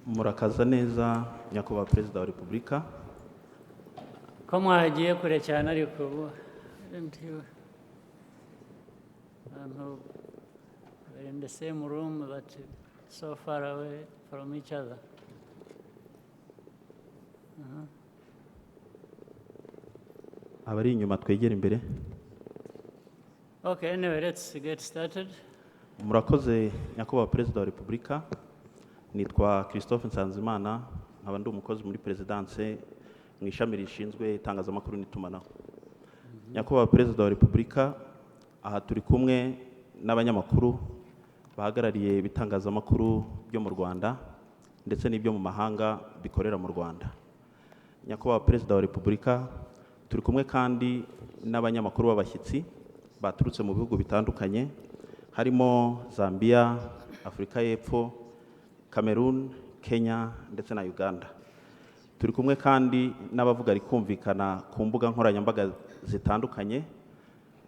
Murakaza neza nyakubahwa Perezida wa Repubulika. Ko mwagiye kure cyane ariko ubu we're in the same room but so far away from each other. Abari inyuma twegera imbere. Okay, anyway, let's get started. Murakoze nyakubahwa Perezida wa Repubulika. Nitwa Christophe Nsanzimana, nkaba ndi umukozi muri Perezidanse mu ishami rishinzwe itangazamakuru n'itumanaho. Nyakubahwa Perezida wa Repubulika, aha turi kumwe n'abanyamakuru bahagarariye ibitangazamakuru byo mu Rwanda ndetse n'ibyo mu mahanga bikorera mu Rwanda. Nyakubahwa Perezida wa Repubulika, turi kumwe kandi n'abanyamakuru b'abashyitsi baturutse mu bihugu bitandukanye harimo Zambia, Afurika y'Epfo, Cameroon, Kenya ndetse na Uganda. Turi kumwe kandi n'abavuga rikumvikana ku mbuga nkoranyambaga zitandukanye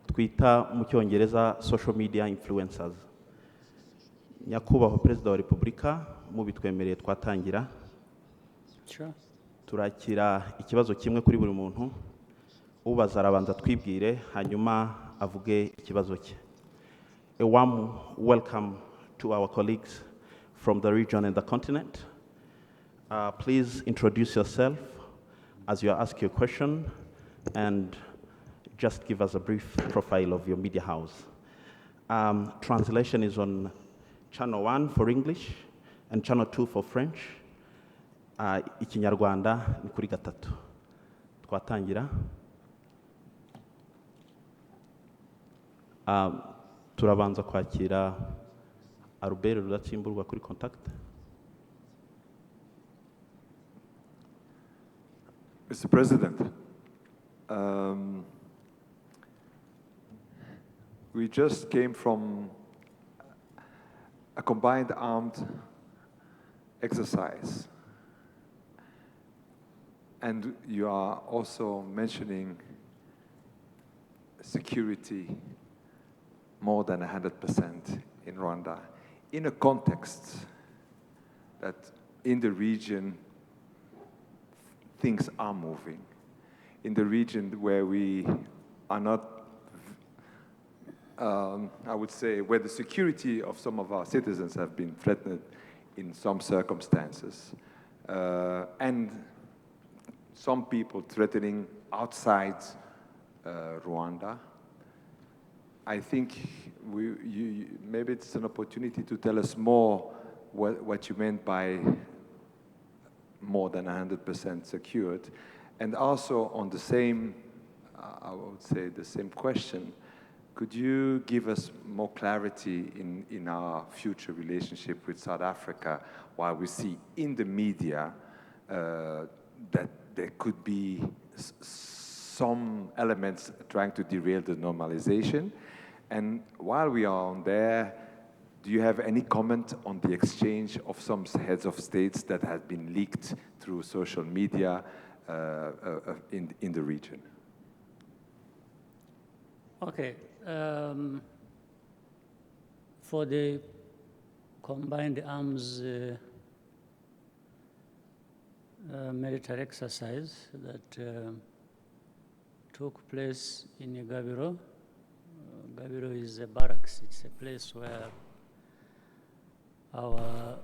twita mu Cyongereza social media influencers. Nyakubahwa Perezida wa Repubulika, mubitwemereye twatangira. Sure. Turakira ikibazo kimwe kuri buri muntu. Ubaza arabanza twibwire hanyuma avuge ikibazo cye. A warm welcome to our colleagues from the region and the continent. Please introduce yourself as you ask your question and just give us a brief profile of your media house. Translation is on channel 1 for English and channel 2 for French. Ikinyarwanda ni kuri gatatu. Twatangira. Turabanza kwakira Albert Rudatsimburwa kuri contact. Mr. President, we just came from a combined armed exercise, and you are also mentioning security more than 100% in Rwanda, in a context that in the region things are moving, in the region where we are not, I would say, where the security of some of our citizens have been threatened in some circumstances, and some people threatening outside Rwanda. I think maybe it's an opportunity to tell us more what you meant by more than 100% secured. And also on the same, I would say the same question, could you give us more clarity in our future relationship with South Africa, while we see in the media that there could be some elements trying to derail the normalization? And while we are on there, do you have any comment on the exchange of some heads of states that has been leaked through social media in the region? Okay. For the combined arms military exercise that took place in Gabiro. Gabiro is a barracks. It's a place where our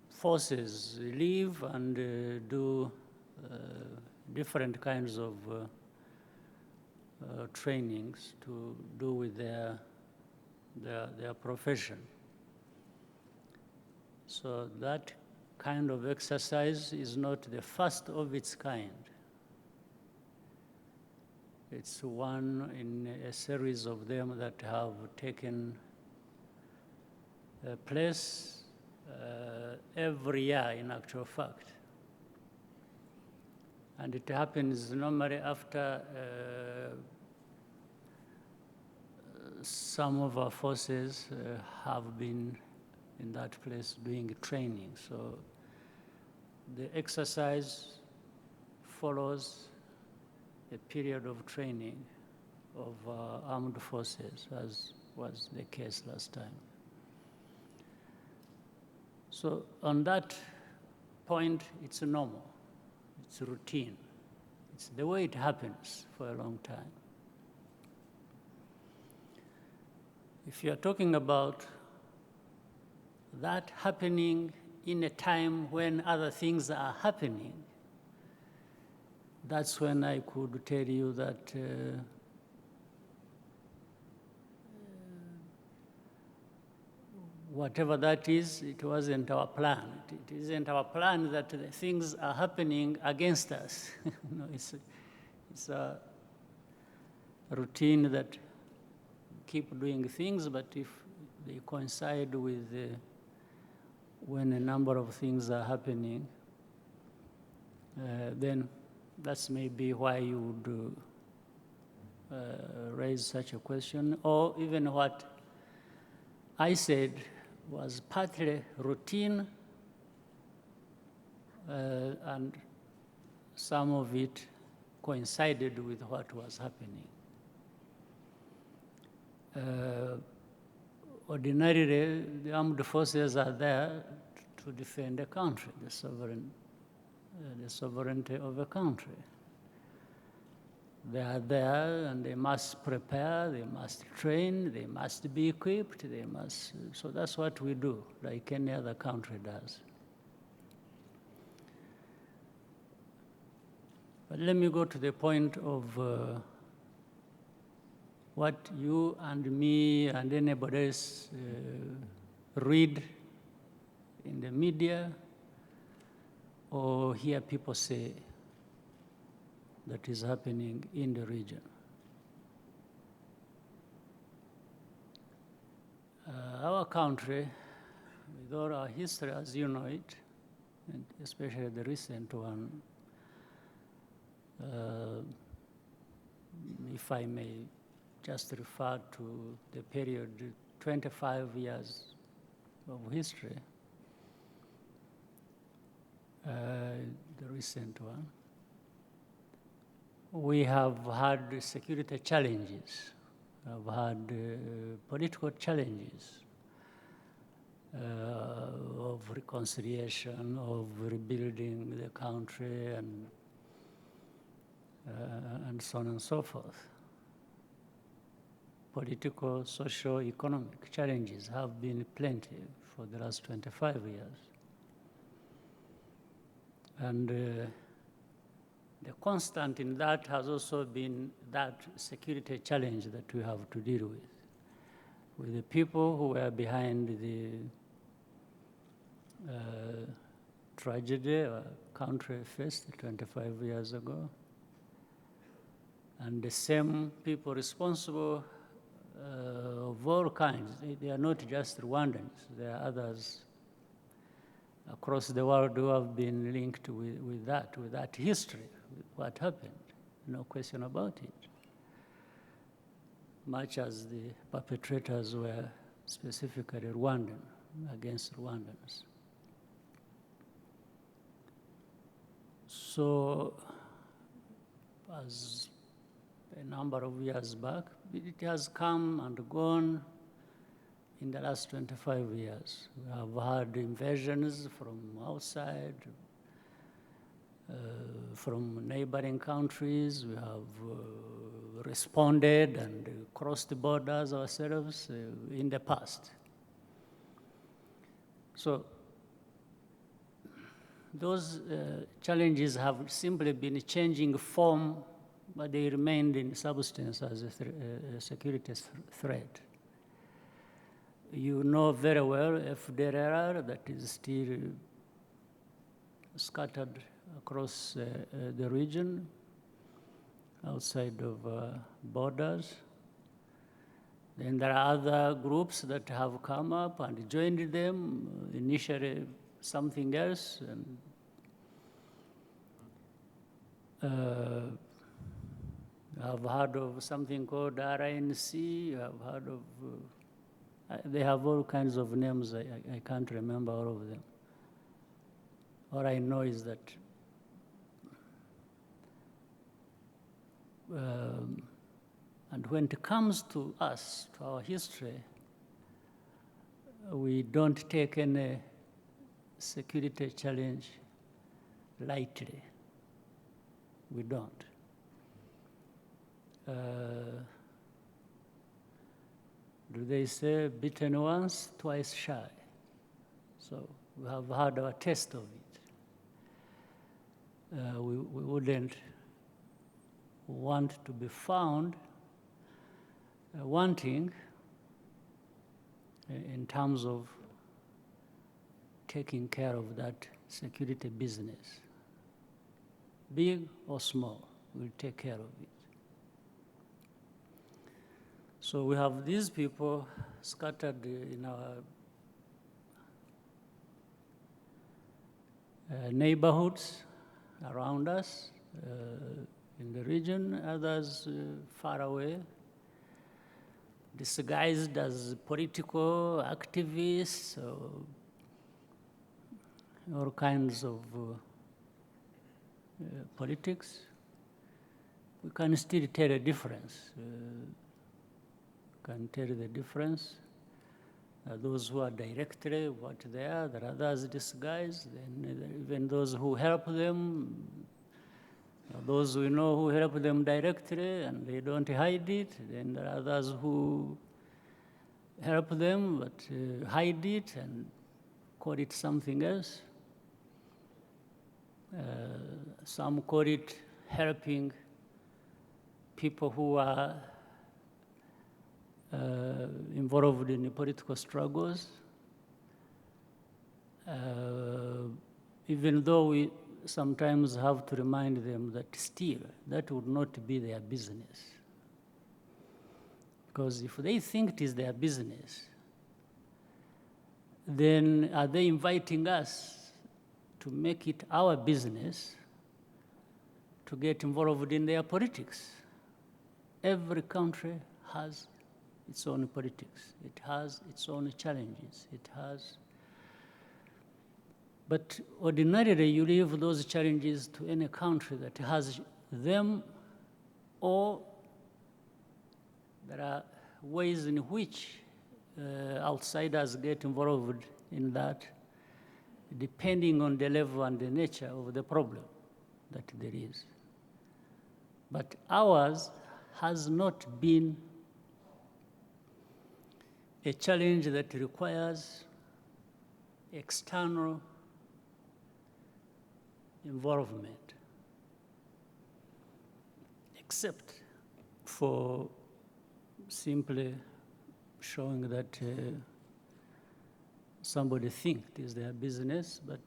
forces live and do different kinds of trainings to do with their profession. So that kind of exercise is not the first of its kind. It's one in a series of them that have taken place every year, in actual fact. And it happens normally after some of our forces have been in that place doing training. So the exercise follows a period of training of armed forces, as was the case last time. So on that point, it's normal, it's routine. It's the way it happens for a long time. If you're talking about that happening in a time when other things are happening, that's when I could tell you that whatever that is, it wasn't our plan. It isn't our plan that the things are happening against us. No, it's a routine that keep doing things, but if they coincide with when a number of things are happening, then that's maybe why you would raise such a question, or even what I said was partly routine, and some of it coincided with what was happening. Ordinarily, the armed forces are there to defend a country, the sovereignty of a country. They are there and they must prepare, they must train, they must be equipped, so that's what we do, like any other country does. But let me go to the point of what you and me and anybody else read in the media or hear people say that is happening in the region. Our country, with all our history as you know it, and especially the recent one, if I may just refer to the period 25 years of history, the recent one, we have had security challenges, have had political challenges of reconciliation, of rebuilding the country, and so on and so forth. Political, social, economic challenges have been plenty for the last 25 years. And the constant in that has also been that security challenge that we have to deal with the people who were behind the tragedy our country faced 25 years ago. And the same people responsible of all kinds. They are not just Rwandans, there are others across the world who have been linked with that history, with what happened, no question about it. Much as the perpetrators were specifically Rwandan, against Rwandans. So, as a number of years back, it has come and gone in the last 25 years. We have had invasions from outside, from neighboring countries. We have responded and crossed the borders ourselves in the past. So those challenges have simply been changing form, but they remained in substance as a security threat. You know very well FDLR that is still scattered across the region, outside of borders. Then there are other groups that have come up and joined them, initially something else. And, I've heard of something called RNC, I've heard of, they have all kinds of names, I can't remember all of them. All I know is that and when it comes to us, to our history, we don't take any security challenge lightly. We don't. Do they say bitten once, twice shy? So we have had our taste of it. We wouldn't want to be found wanting in terms of taking care of that security business. Big or small, we'll take care of it. So we have these people scattered in our neighborhoods around us, in the region, others far away, disguised as political activists, all kinds of politics. We can still tell a difference. Can tell the difference. Those who are directly what they are, there are others disguised, and even those who help them, those we know who help them directly and they don't hide it, then there are others who help them but hide it and call it something else. Some call it helping people who are involved in the political struggles, even though we sometimes have to remind them that still, that would not be their business. Because if they think it is their business, then are they inviting us to make it our business to get involved in their politics? Every country has its own politics. It has its own challenges. It has. But ordinarily, you leave those challenges to any country that has them, or there are ways in which outsiders get involved in that, depending on the level and the nature of the problem that there is. But ours has not been a challenge that requires external involvement, except for simply showing that somebody thinks it is their business, but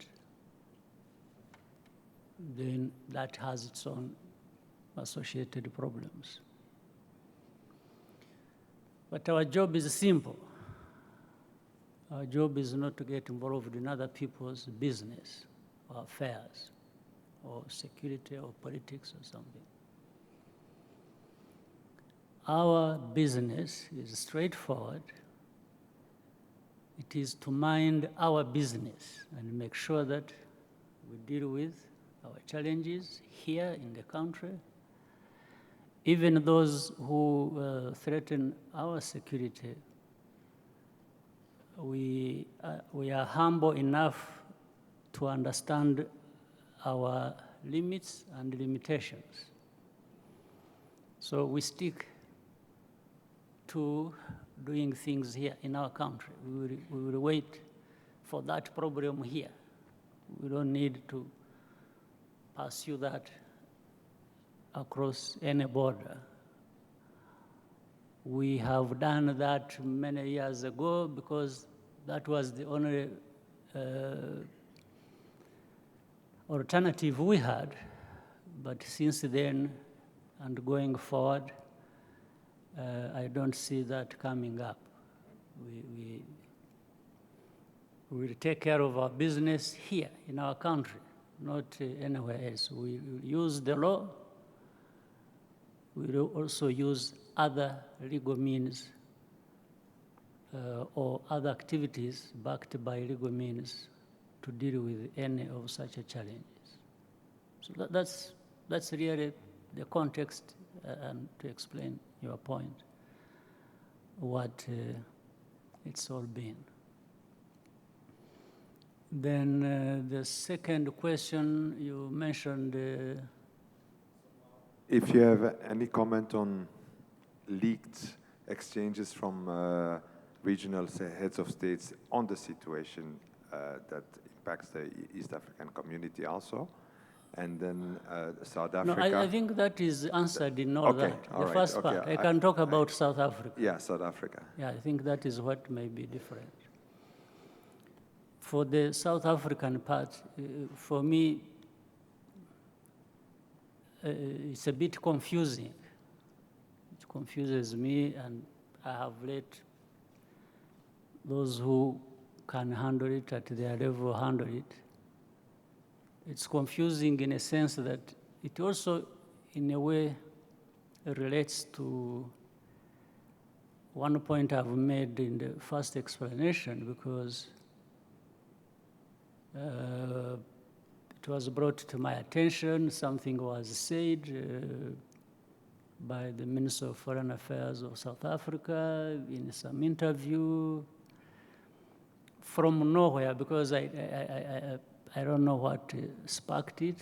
then that has its own associated problems. But our job is simple. Our job is not to get involved in other people's business or affairs or security or politics or something. Our business is straightforward. It is to mind our business and make sure that we deal with our challenges here in the country, even those who threaten our security. We are humble enough to understand our limits and limitations. So we stick to doing things here in our country. We will wait for that problem here. We don't need to pursue that across any border. We have done that many years ago because that was the only alternative we had. But since then and going forward, I don't see that coming up. We will take care of our business here in our country, not anywhere else. We will use the law. We will also use other legal means or other activities backed by legal means to deal with any of such challenges. So that's really the context and to explain your point, what it's all been. Then the second question you mentioned. If you have any comment on leaked exchanges from regional heads of states on the situation that impacts the East African community also, and then South Africa. No, I think that is answered in all that. All the right, first okay, part, I can talk about South Africa. Yeah, South Africa. Yeah, I think that is what may be different. For the South African part, for me, it's a bit confusing. It confuses me, and I have let those who can handle it at their level handle it. It's confusing in a sense that it also, in a way, relates to one point I've made in the first explanation, because it was brought to my attention, something was said by the Minister of Foreign Affairs of South Africa in some interview from nowhere, because I don't know what sparked it,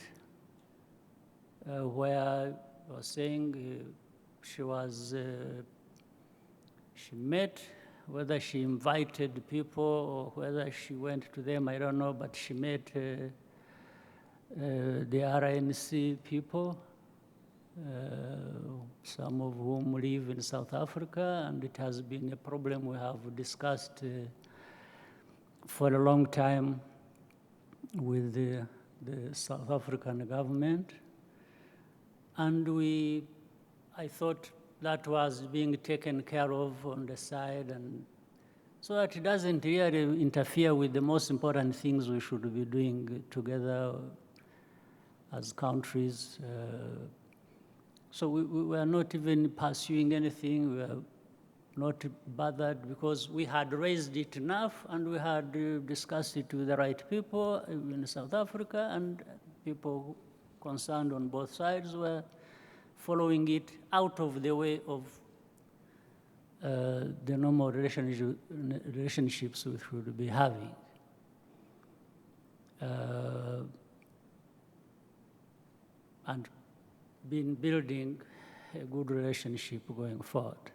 where I was saying she met, whether she invited people or whether she went to them, I don't know, but she met the RNC people, some of whom live in South Africa, and it has been a problem we have discussed for a long time with the South African government. And I thought that was being taken care of on the side, and so that it doesn't really interfere with the most important things we should be doing together as countries. So we were not even pursuing anything. We were not bothered, because we had raised it enough, and we had discussed it with the right people in South Africa, and people concerned on both sides were following it out of the way of the normal relationships we should be having. And been building a good relationship going forward.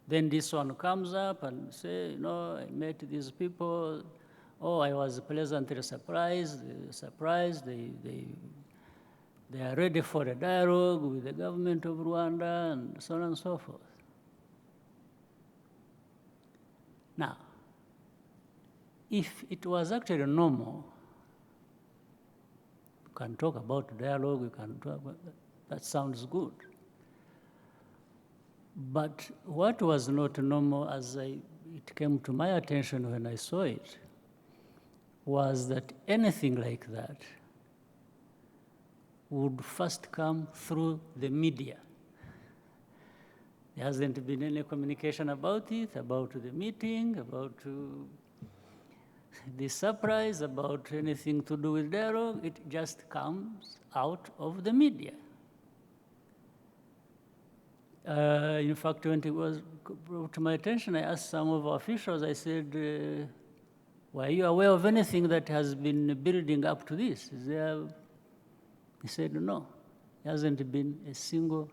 Then this one comes up and say, you know, I met these people. Oh, I was pleasantly surprised. They are ready for a dialogue with the government of Rwanda, and so on and so forth. Now, if it was actually normal, we can talk about dialogue, we can talk about that sounds good. But what was not normal, as it came to my attention when I saw it, was that anything like that would first come through the media. There hasn't been any communication about it, about the meeting, about the surprise, about anything to do with dialogue. It just comes out of the media. In fact, when it was brought to my attention, I asked some of our officials, I said, were you aware of anything that has been building up to this? Is there? He said, no, there hasn't been a single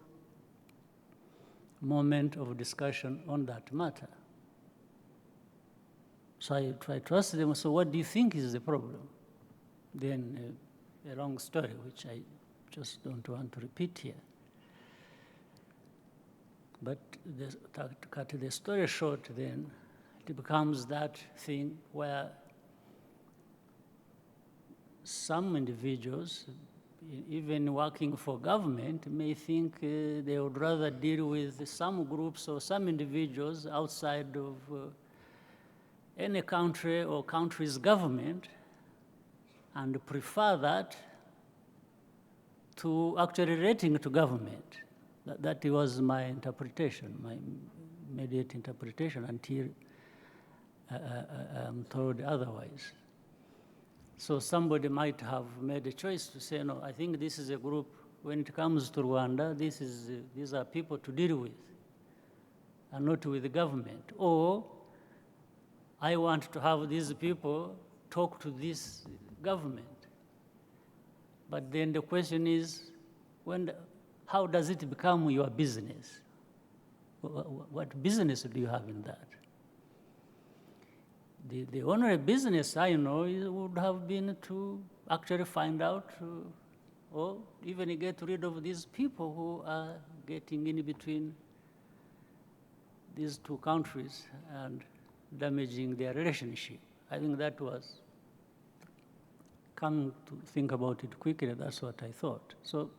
moment of discussion on that matter. So I tried to ask them, so what do you think is the problem? Then a long story, which I just don't want to repeat here. But to cut the story short, then, it becomes that thing where some individuals, even working for government, may think they would rather deal with some groups or some individuals outside of any country or country's government, and prefer that to actually relating to government. That was my interpretation, my immediate interpretation, until I'm told otherwise. So somebody might have made a choice to say, no, I think this is a group, when it comes to Rwanda, these are people to deal with, and not with the government. Or I want to have these people talk to this government. But then the question is, how does it become your business? What business do you have in that? The only business I know would have been to actually find out or even get rid of these people who are getting in between these two countries and damaging their relationship. I think that was, come to think about it quickly, that's what I thought. So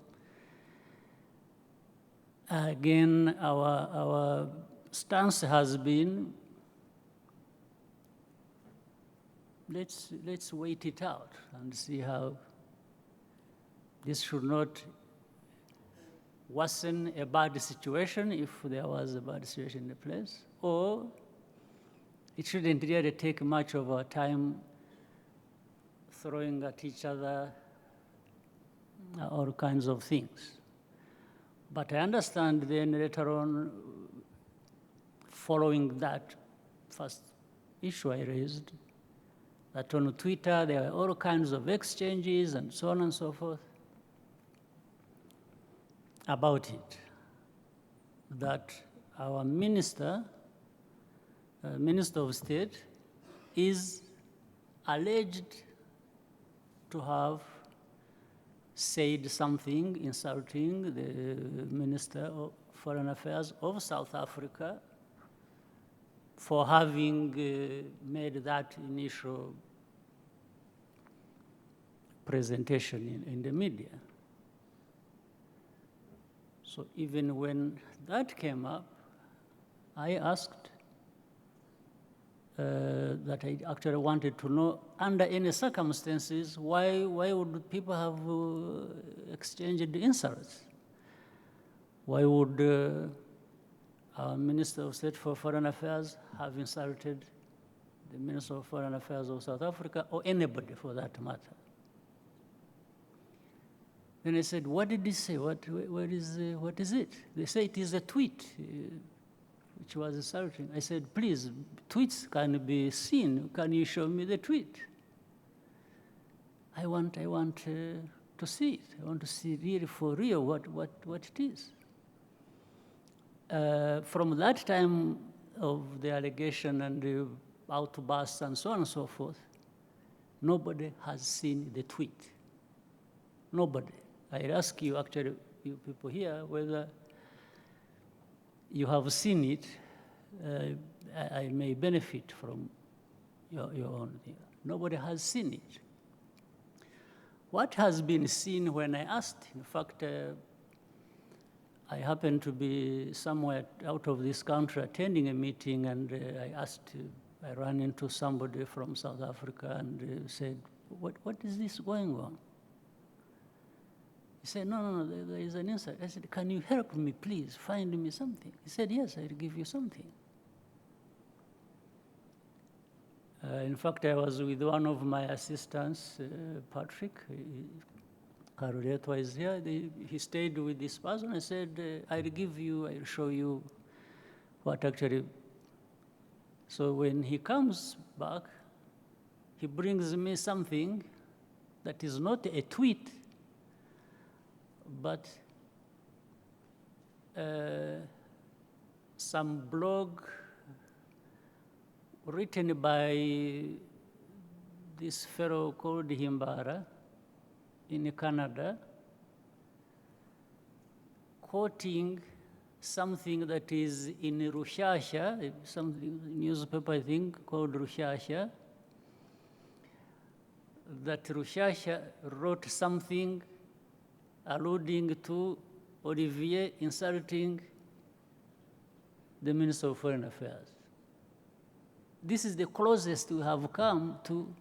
again, our stance has been, let's wait it out and see how this should not worsen a bad situation if there was a bad situation in the place, or it shouldn't really take much of our time throwing at each other all kinds of things. But I understand then later on, following that first issue I raised, that on Twitter there were all kinds of exchanges and so on and so forth about it, that our Minister of State is alleged to have said something insulting the Minister of Foreign Affairs of South Africa for having made that initial presentation in the media. So even when that came up, I asked that I actually wanted to know, under any circumstances, why would people have exchanged insults? Why would our Minister of State for Foreign Affairs have insulted the Minister of Foreign Affairs of South Africa, or anybody for that matter? Then I said, what did he say? What is it? They say it is a tweet, which was insulting. I said, please, tweets can be seen. Can you show me the tweet? I want to see it. I want to see really for real what it is. From that time of the allegation and the outbursts and so on and so forth, nobody has seen the tweet. Nobody. I ask you, actually, you people here, whether you have seen it. I may benefit from your own thing. Nobody has seen it. What has been seen when I asked, in fact, I happened to be somewhere out of this country attending a meeting, and I ran into somebody from South Africa and said, what is this going on? He said, no, there is an insight. I said, can you help me, please, find me something? He said, yes, I'll give you something. In fact, I was with one of my assistants, Patrick. Caroletto is here. He stayed with this person. I said, I'll show you what actually. So when he comes back, he brings me something that is not a tweet, but some blog written by this fellow called Himbara in Canada, quoting something that is in Rushasha, some newspaper, I think, called Rushasha, that Rushasha wrote something alluding to Olivier insulting the Minister of Foreign Affairs. This is the closest we have come to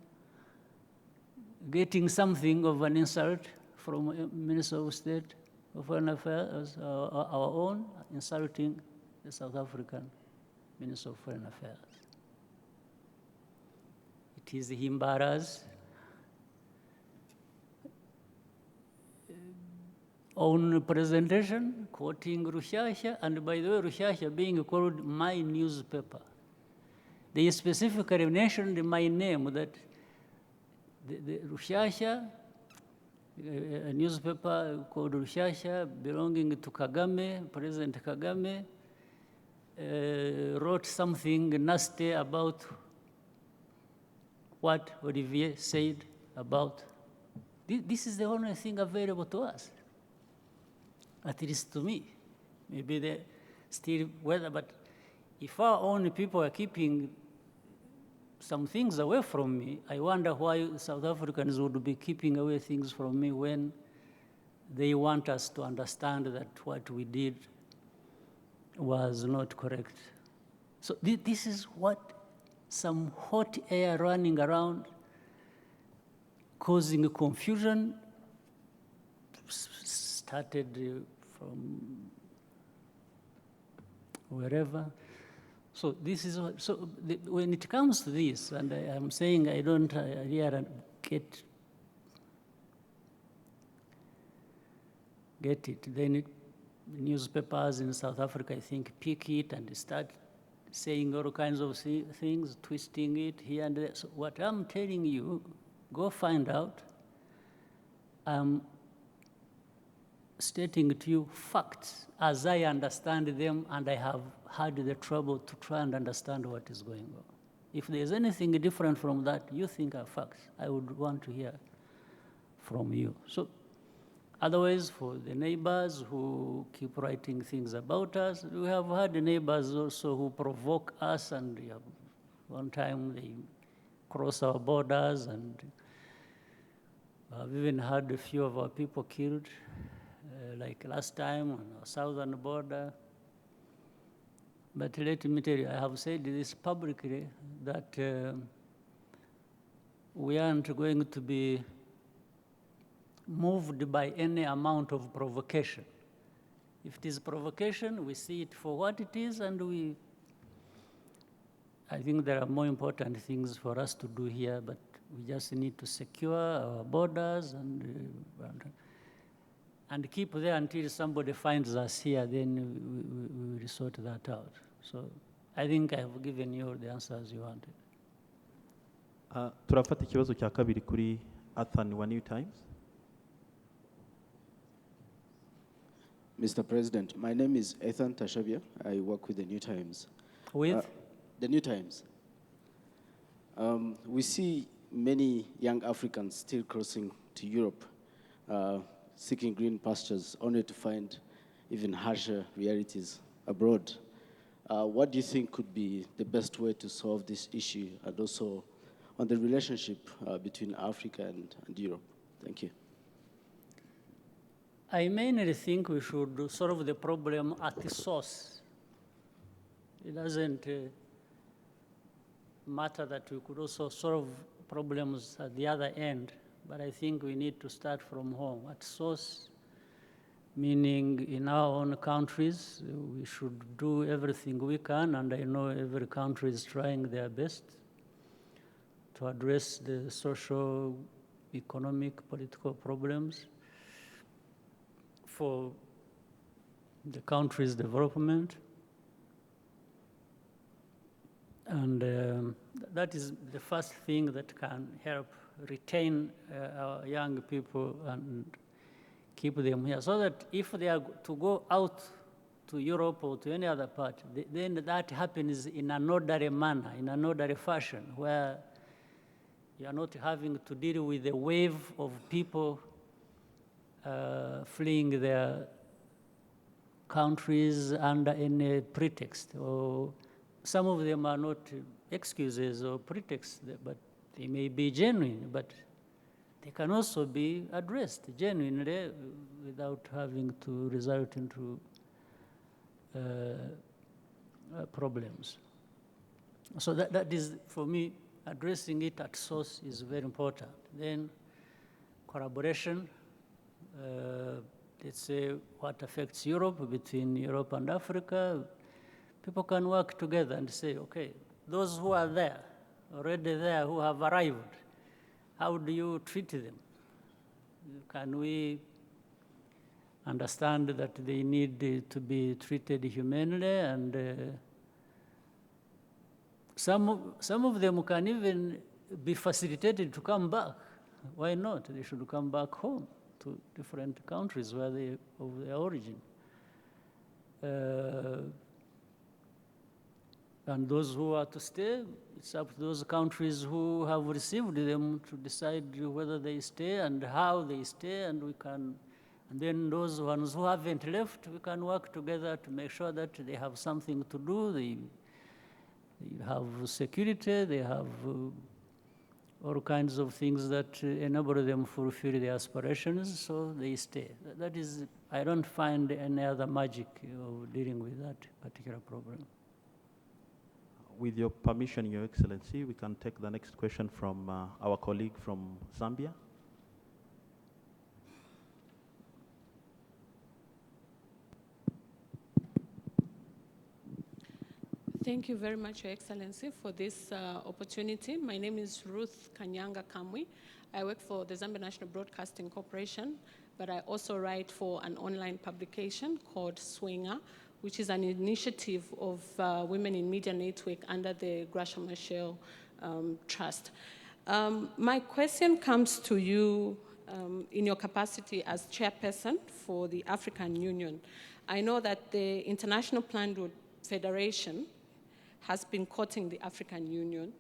getting something of an insult from a Minister of State of Foreign Affairs, our own, insulting the South African Minister of Foreign Affairs. It is Himbara's own presentation, quoting Rushasha, and by the way, Rushasha being called my newspaper. They specifically mentioned my name, that the Rushasha, a newspaper called Rushasha belonging to Kagame, President Kagame, wrote something nasty about what Olivier said about. This is the only thing available to us, at least to me. Maybe they still weather, but if our own people are keeping some things away from me, I wonder why South Africans would be keeping away things from me when they want us to understand that what we did was not correct. So this is what some hot air running around, causing confusion, started from wherever. So this is what, so when it comes to this, and I am saying I don't really get it, then newspapers in South Africa, I think, pick it and start saying all kinds of things, twisting it here and there. So what I'm telling you, go find out. I'm stating to you facts as I understand them, and I have had the trouble to try and understand what is going on. If there's anything different from that you think are facts, I would want to hear from you. So otherwise, for the neighbors who keep writing things about us, we have had neighbors also who provoke us, and one time they cross our borders, and I've even had a few of our people killed, like last time on our southern border. But let me tell you, I have said this publicly, that we aren't going to be moved by any amount of provocation. If it is provocation, we see it for what it is, and I think there are more important things for us to do here, but we just need to secure our borders and keep there until somebody finds us here, then we will sort that out. So I think I have given you the answers you wanted. turafata ikibazo cya kabiri kuri Athan wa New Times. Mr. President, my name is Ethan Tashabia. I work with the New Times. With? The New Times. We see many young Africans still crossing to Europe, seeking green pastures, only to find even harsher realities abroad. What do you think could be the best way to solve this issue, and also on the relationship between Africa and Europe? Thank you. I mainly think we should solve the problem at the source. It doesn't matter that we could also solve problems at the other end, but I think we need to start from home. At source, meaning in our own countries, we should do everything we can, and I know every country is trying their best to address the social, economic, political problems for the country's development. And that is the first thing that can help retain our young people and keep them here, so that if they are to go out to Europe or to any other part, then that happens in an orderly manner, in an orderly fashion, where you are not having to deal with a wave of people fleeing their countries under any pretext. Or some of them are not excuses or pretexts, but they may be genuine, but they can also be addressed genuinely without having to result into problems. So that is, for me, addressing it at source is very important. Then collaboration, let's say what affects Europe, between Europe and Africa, people can work together and say, okay, those who are there, already there, who have arrived, how do you treat them? Can we understand that they need to be treated humanely? And some of them can even be facilitated to come back why not? They should come back home to different countries where they of their origin. And those who are to stay, it's up to those countries who have received them to decide whether they stay and how they stay, and then those ones who haven't left, we can work together to make sure that they have something to do, they have security, they have all kinds of things that enable them fulfill their aspirations, so they stay. That is, I don't find any other magic of dealing with that particular problem. With your permission, Your Excellency, we can take the next question from our colleague from Zambia. Thank you very much, Your Excellency, for this opportunity. My name is Ruth Kanyanga Kamwi. I work for the Zambia National Broadcasting Corporation, but I also write for an online publication called Swinger, which is an initiative of Women in Media Network under the Gresham Michelle Trust. My question comes to you in your capacity as chairperson for the African Union. I know that the International Planned Federation has been courting the African Union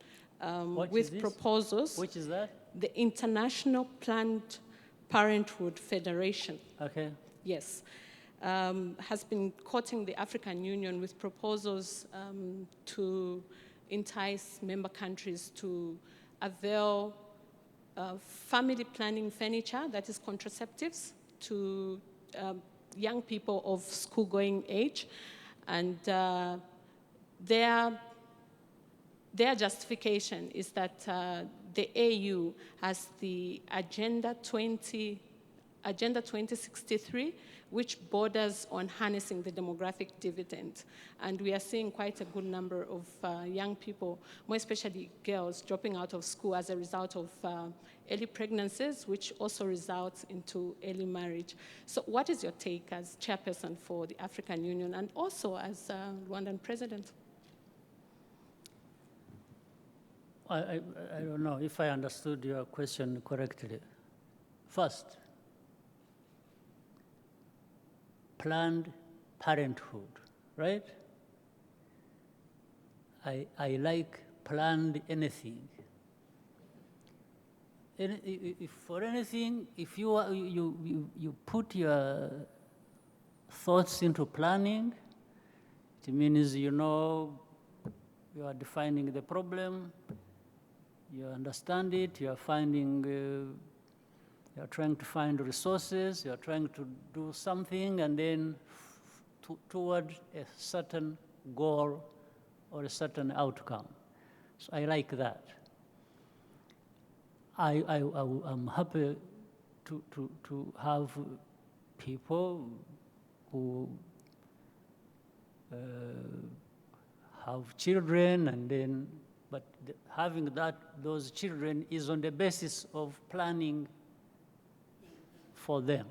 with proposals. Which is that? The International Planned Parenthood Federation. Okay. Yes. Has been courting the African Union with proposals to entice member countries to avail family planning furniture, that is contraceptives, to young people of school-going age. And their justification is that the AU has the Agenda 2063, which borders on harnessing the demographic dividend. And we are seeing quite a good number of young people, more especially girls, dropping out of school as a result of early pregnancies, which also results into early marriage. So what is your take as chairperson for the African Union and also as Rwandan president? I don't know if I understood your question correctly. First, Planned Parenthood, right? I like planned anything. If for anything, if you put your thoughts into planning, it means you know you are defining the problem, you understand it, you are finding, you are trying to find resources, you are trying to do something, and then toward a certain goal or a certain outcome. So I like that. I'm happy to have people who have children, and then, but having those children is on the basis of planning for them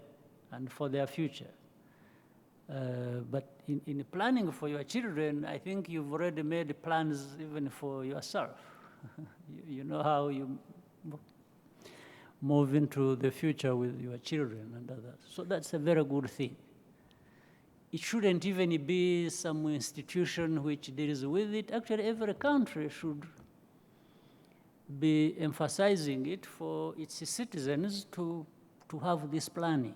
and for their future. But in planning for your children, I think you've already made plans even for yourself. You know how you move into the future with your children and others. So that's a very good thing. It shouldn't even be some institution which deals with it. Actually, every country should be emphasizing it for its citizens to have this planning,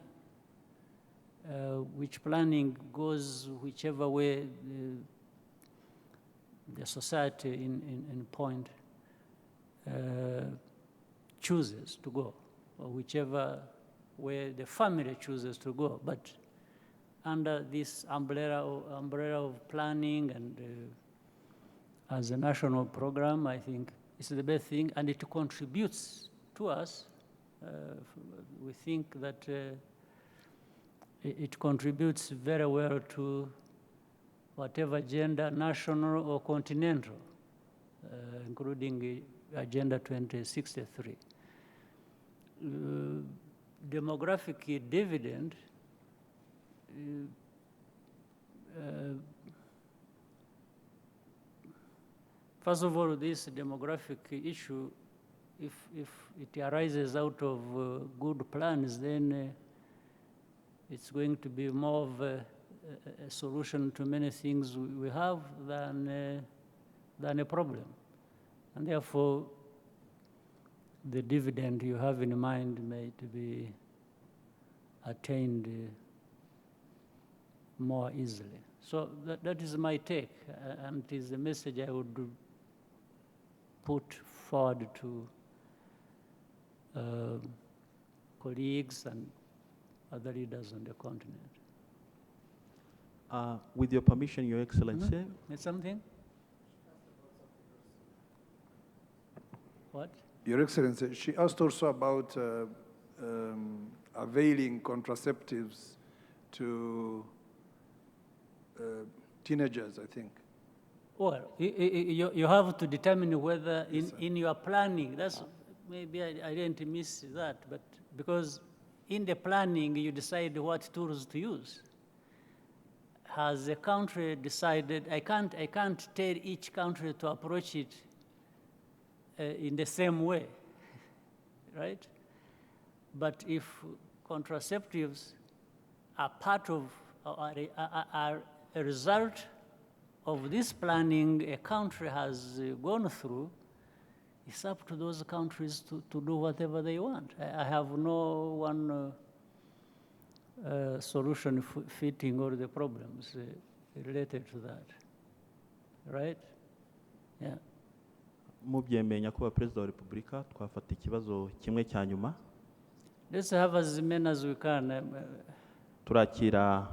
which planning goes whichever way the society in point chooses to go, or whichever way the family chooses to go. But under this umbrella of planning and as a national program, I think it's the best thing, and it contributes to us. We think that it contributes very well to whatever agenda, national or continental, including Agenda 2063. Demographic dividend, first of all, this demographic issue if it arises out of good plans, then it's going to be more of a solution to many things we have than a problem. And therefore, the dividend you have in mind may be attained more easily. So that is my take, and it is a message I would put forward to colleagues and other leaders on the continent. With your permission, Your Excellency, It's something? What? Your Excellency, she asked also about availing contraceptives to teenagers, I think. Well, you have to determine whether in your planning, that's maybe I didn't miss that, but because in the planning you decide what tools to use. Has a country decided? I can't tell each country to approach it in the same way, right? But if contraceptives are part of, are a result of this planning a country has gone through, it's up to those countries to do whatever they want. I have no one solution fitting all the problems related to that, right? Yeah. mubyemeye nyakubahwa Perezida wa Repubulika, twafata ikibazo kimwe cya nyuma. Let's have as many as we can. Turakira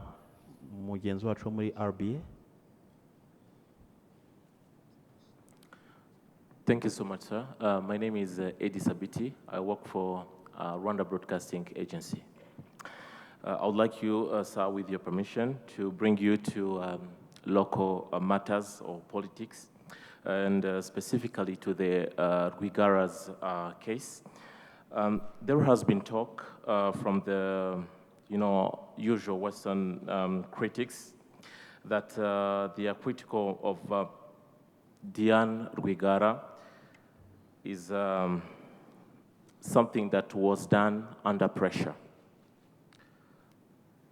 mugenzi wacu wo muri RBA. Thank you so much, sir. My name is Eddie Sabiti. I work for Rwanda Broadcasting Agency. I would like you, sir, with your permission, to bring you to local matters or politics, and specifically to the Rwigara's case. There has been talk from the usual Western critics that they are critical of Diane Rwigara is something that was done under pressure.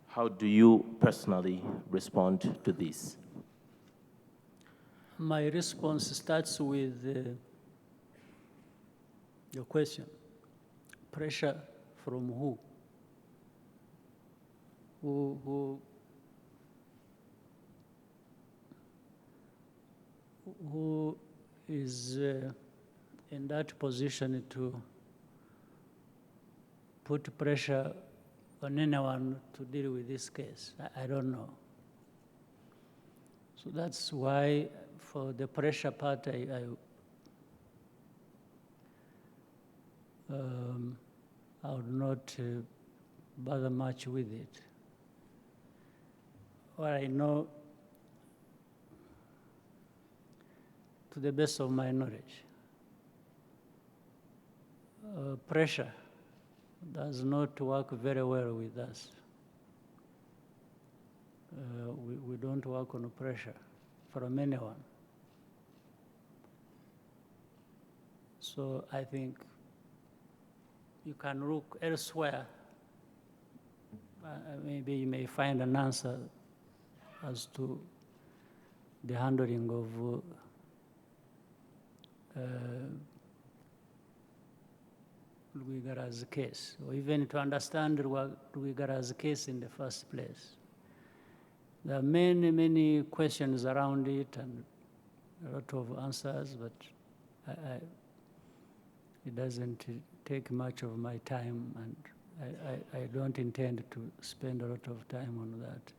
How do you personally respond to this? My response starts with your question. Pressure from who? Who is in that position to put pressure on anyone to deal with this case? I don't know. So that's why, for the pressure part, I would not bother much with it. What I know, to the best of my knowledge, pressure does not work very well with us. We don't work on pressure from anyone. So I think you can look elsewhere. Maybe you may find an answer as to the handling of Rwigara's case, or even to understand Rwigara's case in the first place. There are many, many questions around it and a lot of answers, but it doesn't take much of my time, and I don't intend to spend a lot of time on that.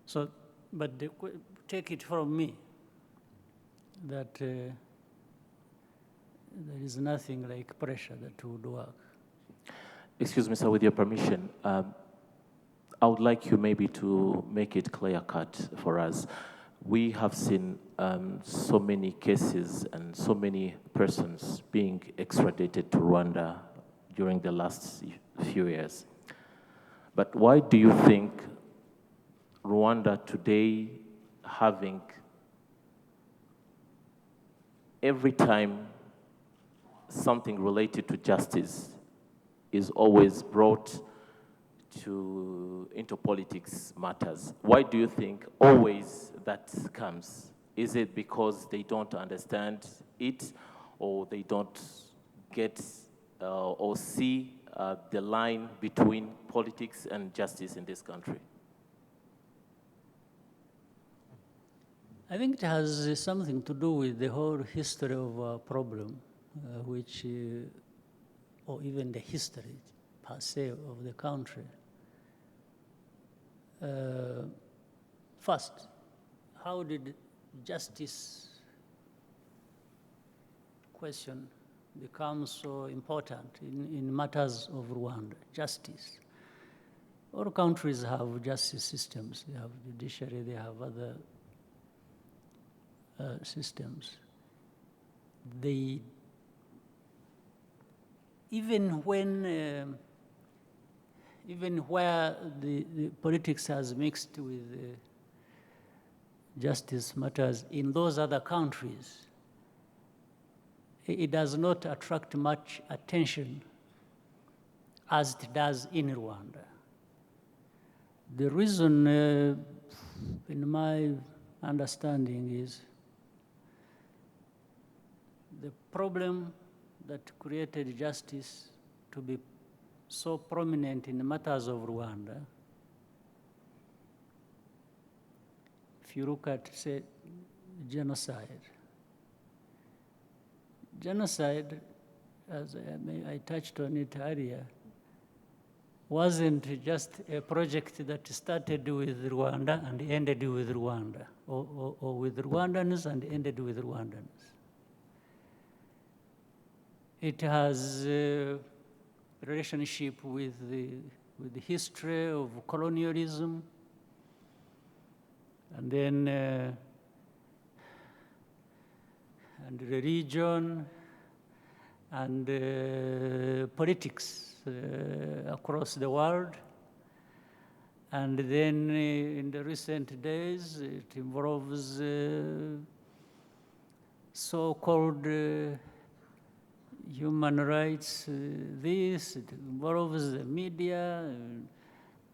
So, but take it from me that there is nothing like pressure that would work. Excuse me, sir, with your permission, I would like you maybe to make it clear-cut for us. We have seen so many cases and so many persons being extradited to Rwanda during the last few years. But why do you think Rwanda today, having every time something related to justice is always brought into politics matters. Why do you think always that comes? Is it because they don't understand it, or they don't get or see the line between politics and justice in this country? I think it has something to do with the whole history of our problem, which, or even the history per se of the country. First, how did justice question become so important in matters of Rwanda? Justice. All countries have justice systems. They have judiciary, they have other systems. They, even when, even where the politics has mixed with justice matters in those other countries, it does not attract much attention as it does in Rwanda. The reason, in my understanding, is the problem that created justice to be so prominent in the matters of Rwanda. If you look at, say, genocide. Genocide, as I touched on it earlier, wasn't just a project that started with Rwanda and ended with Rwanda, or with Rwandans and ended with Rwandans. It has a relationship with the history of colonialism, and then and religion, and politics across the world. And then in the recent days, it involves so-called human rights, this, it involves the media,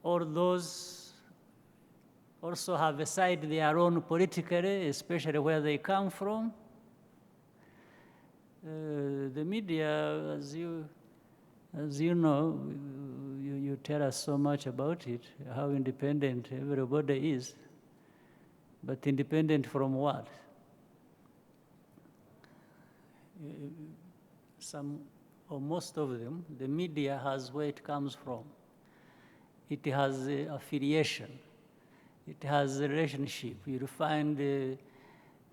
all those also have a side their own politically, especially where they come from. The media, as you know, you tell us so much about it, how independent everybody is, but independent from what? Some or most of them, the media has where it comes from. It has affiliation. It has a relationship. You'll find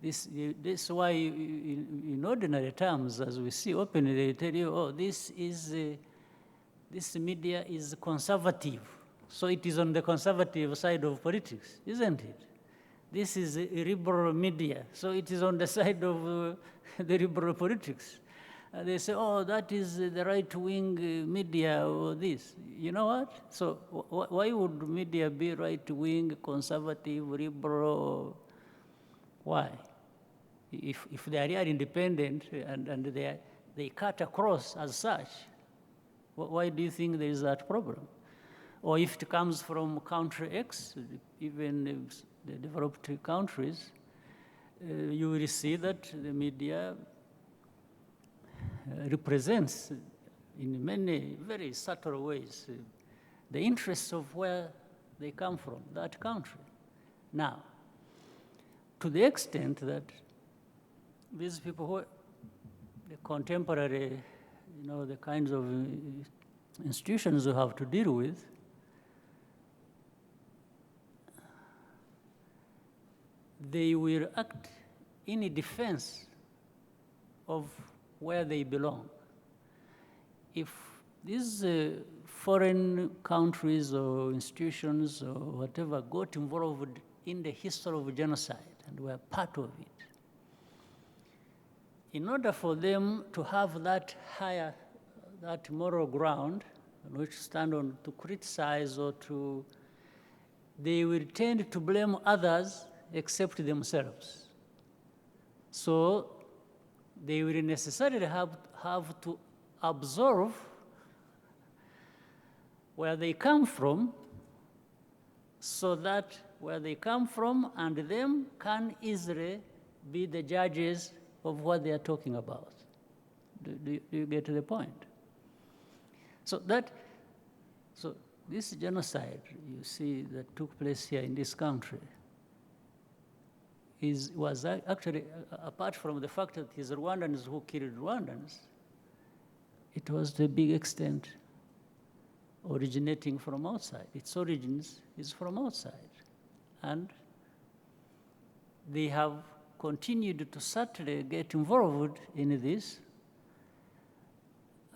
this is why in ordinary terms, as we see openly, they tell you, oh, this media is conservative. So it is on the conservative side of politics, isn't it? This is a liberal media. So it is on the side of the liberal politics. They say, oh, that is the right-wing media or this. You know what? So why would media be right-wing, conservative, liberal? Why? If they are really independent and they cut across as such, why do you think there is that problem? Or if it comes from country X, even the developed countries, you will see that the media represents in many very subtle ways the interests of where they come from, that country. Now, to the extent that these people who are the contemporary, the kinds of institutions we have to deal with, they will act in defense of where they belong. If these foreign countries or institutions or whatever got involved in the history of genocide and were part of it, in order for them to have that moral ground on which to stand on to criticize or to, they will tend to blame others except themselves. So they will necessarily have have to absorb where they come from, so that where they come from and them can easily be the judges of what they are talking about. Do you get the point? So this genocide, you see, that took place here in this country was actually, apart from the fact that it's Rwandans who killed Rwandans, it was to a big extent originating from outside. Its origins is from outside. And they have continued to subtly get involved in this,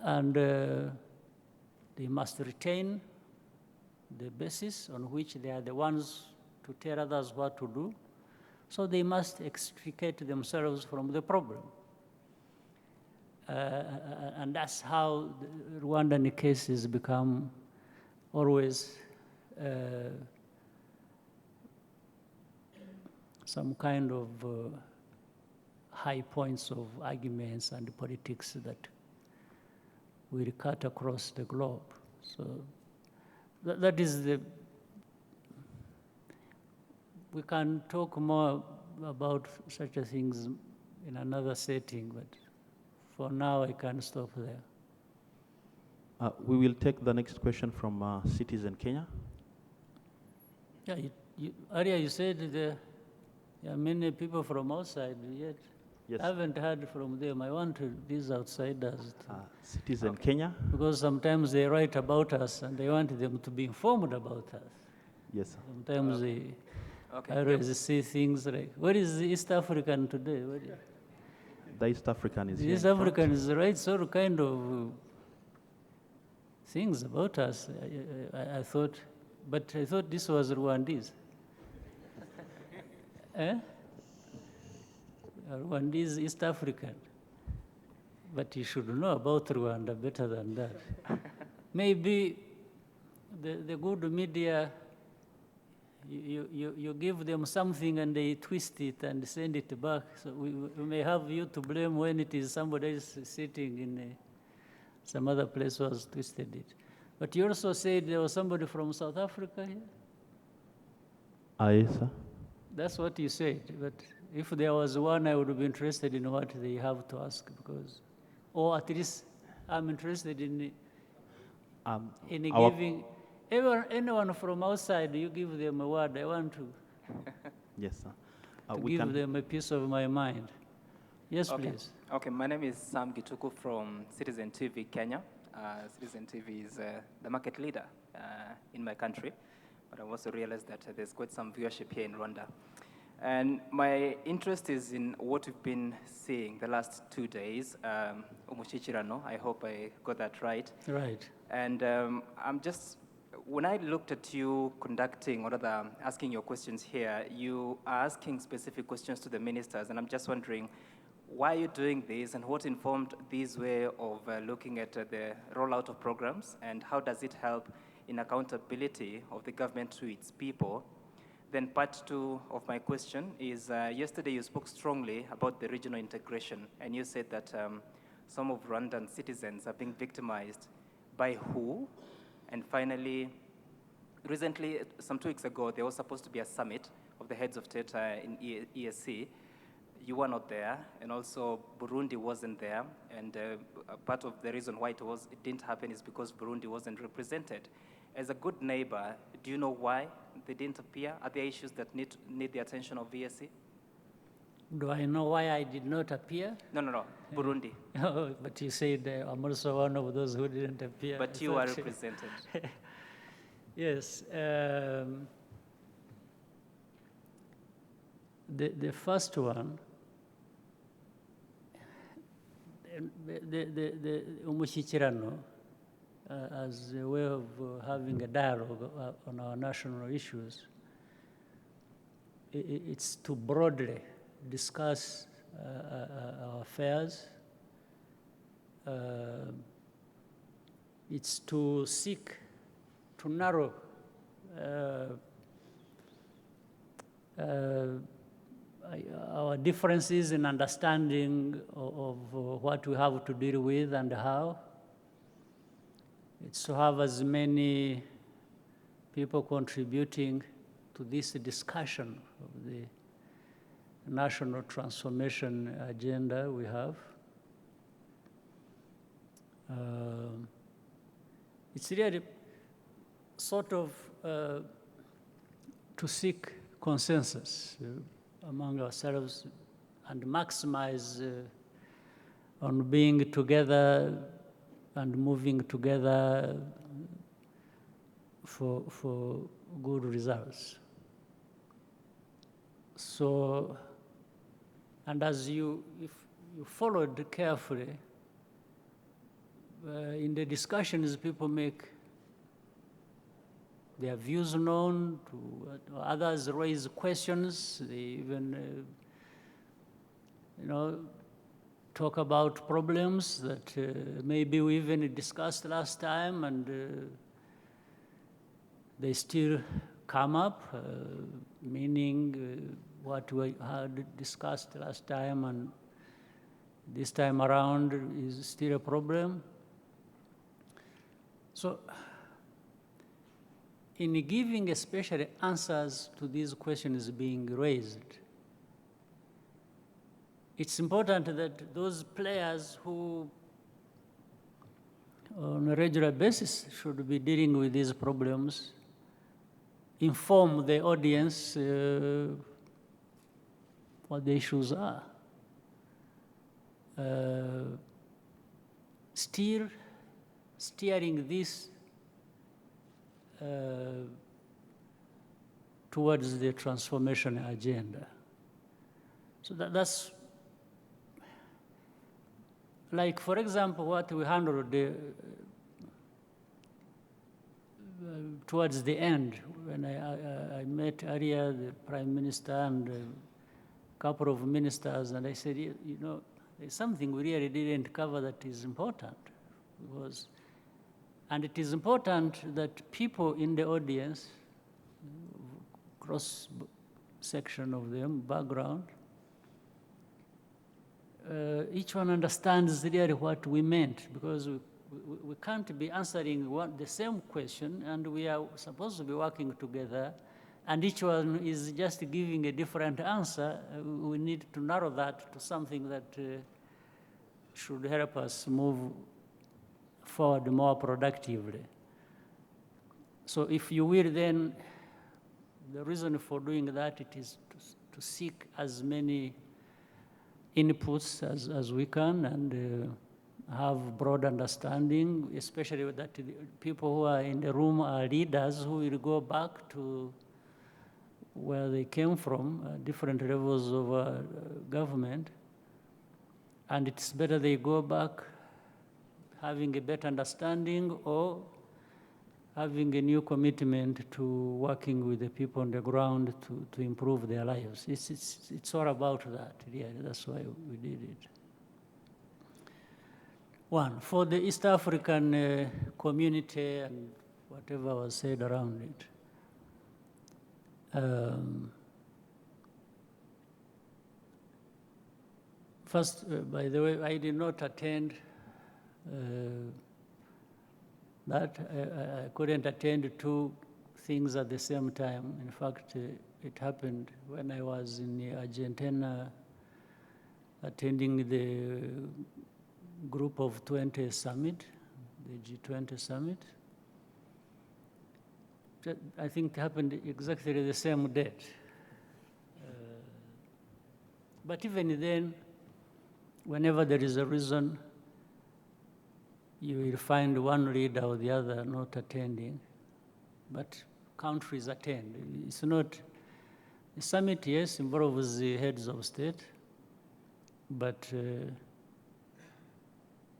and they must retain the basis on which they are the ones to tell others what to do, so they must extricate themselves from the problem. And that's how the Rwandan cases become always some kind of high points of arguments and politics that will cut across the globe. So that is we can talk more about such a things in another setting, but for now I can stop there. We will take the next question from Citizen Kenya. Yeah, earlier you said there are many people from outside, yet Yes. I haven't heard from them. I want these outsiders to, Citizen Kenya. because sometimes they write about us and I want them to be informed about us. Yes, sir. Sometimes they Okay. I always see things like, where is the East African today? The East African is The here. East in front. African is writes all kind of things about us. I thought, but I thought this was Rwandese. Rwandese East African. But you should know about Rwanda better than that. Maybe the good media, you give them something and they twist it and send it back. So we may have you to blame when it is somebody else sitting in some other place who has twisted it. But you also said there was somebody from South Africa here? Yes, sir. That's what you said. But if there was one, I would be interested in what they have to ask, because, or at least I'm interested in giving anyone from outside, you give them a word. I want to Yes, sir. give them a piece of my mind. Yes, Okay. please. Okay, my name is Sam Gituku from Citizen TV Kenya. Citizen TV is the market leader in my country, but I've also realized that there's quite some viewership here in Rwanda. And my interest is in what we've been seeing the last 2 days, Umushyikirano. I hope I got that right. Right. And when I looked at you conducting, or rather asking your questions here, you are asking specific questions to the ministers, and I'm just wondering, why are you doing this, and what informed this way of looking at the rollout of programs, and how does it help in accountability of the government to its people? Then part two of my question is, yesterday you spoke strongly about the regional integration, and you said that some of Rwandan citizens are being victimized by who? And finally, recently, some 2 weeks ago, there was supposed to be a summit of the heads of state in EAC. You were not there, and also Burundi wasn't there, and part of the reason why it didn't happen is because Burundi wasn't represented. As a good neighbor, do you know why they didn't appear? Are there issues that need the attention of EAC? Do I know why I did not appear? No, Burundi. Oh, but you said I'm also one of those who didn't appear. But you are represented. Yes. The first one, the Umushyikirano, as a way of having a dialogue on our national issues, it's to broadly discuss our affairs. It's to seek to narrow our differences in understanding of what we have to deal with and how. It's to have as many people contributing to this discussion of the national transformation agenda we have. It's really sort of to seek consensus among ourselves and maximize on being together and moving together for good results. So, and as if you followed carefully, in the discussions, people make their views known, to others raise questions, they even, talk about problems that maybe we even discussed last time, and they still come up, meaning what we had discussed last time and this time around is still a problem. So, in giving especially answers to these questions being raised, it's important that those players who on a regular basis should be dealing with these problems inform the audience what the issues are. Still steering this towards the transformation agenda. So that's like, for example, what we handled towards the end, when I met earlier the Prime Minister and a couple of ministers, and I said, there's something we really didn't cover that is important. And it is important that people in the audience, cross-section of them, background, each one understands really what we meant, because we can't be answering the same question, and we are supposed to be working together, and each one is just giving a different answer. We need to narrow that to something that should help us move forward more productively. So if you will, then the reason for doing that, it is to seek as many inputs as we can, and have broad understanding, especially that the people who are in the room are leaders who will go back to where they came from, different levels of government. And it's better they go back having a better understanding or having a new commitment to working with the people on the ground to improve their lives. It's all about that, really. That's why we did it. One, for the East African community and whatever was said around it. First, by the way, I did not attend that. I couldn't attend two things at the same time. In fact, it happened when I was in Argentina attending the Group of 20 summit, the G20 summit. I think it happened exactly the same date. But even then, whenever there is a reason, you will find one leader or the other not attending, but countries attend. It's not, the summit, yes, involves the heads of state, but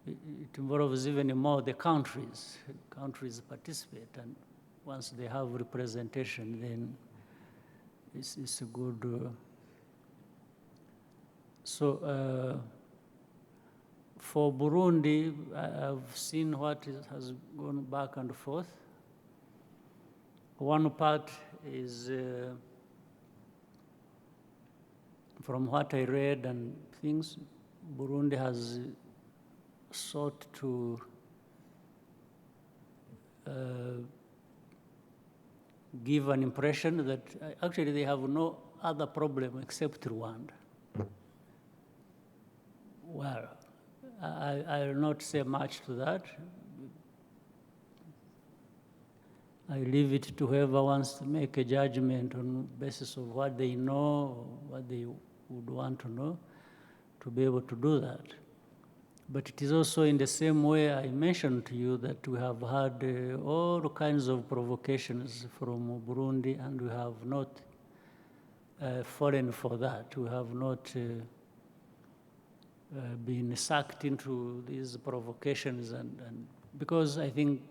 it involves even more the countries. Countries participate, and once they have representation, then it's a good. For Burundi, I've seen what has gone back and forth. One part is from what I read and things, Burundi has sought to give an impression that actually they have no other problem except Rwanda. Well, I will not say much to that. I leave it to whoever wants to make a judgment on the basis of what they know, or what they would want to know, to be able to do that. But it is also in the same way I mentioned to you that we have had all kinds of provocations from Burundi, and we have not fallen for that. We have not been sucked into these provocations, and because I think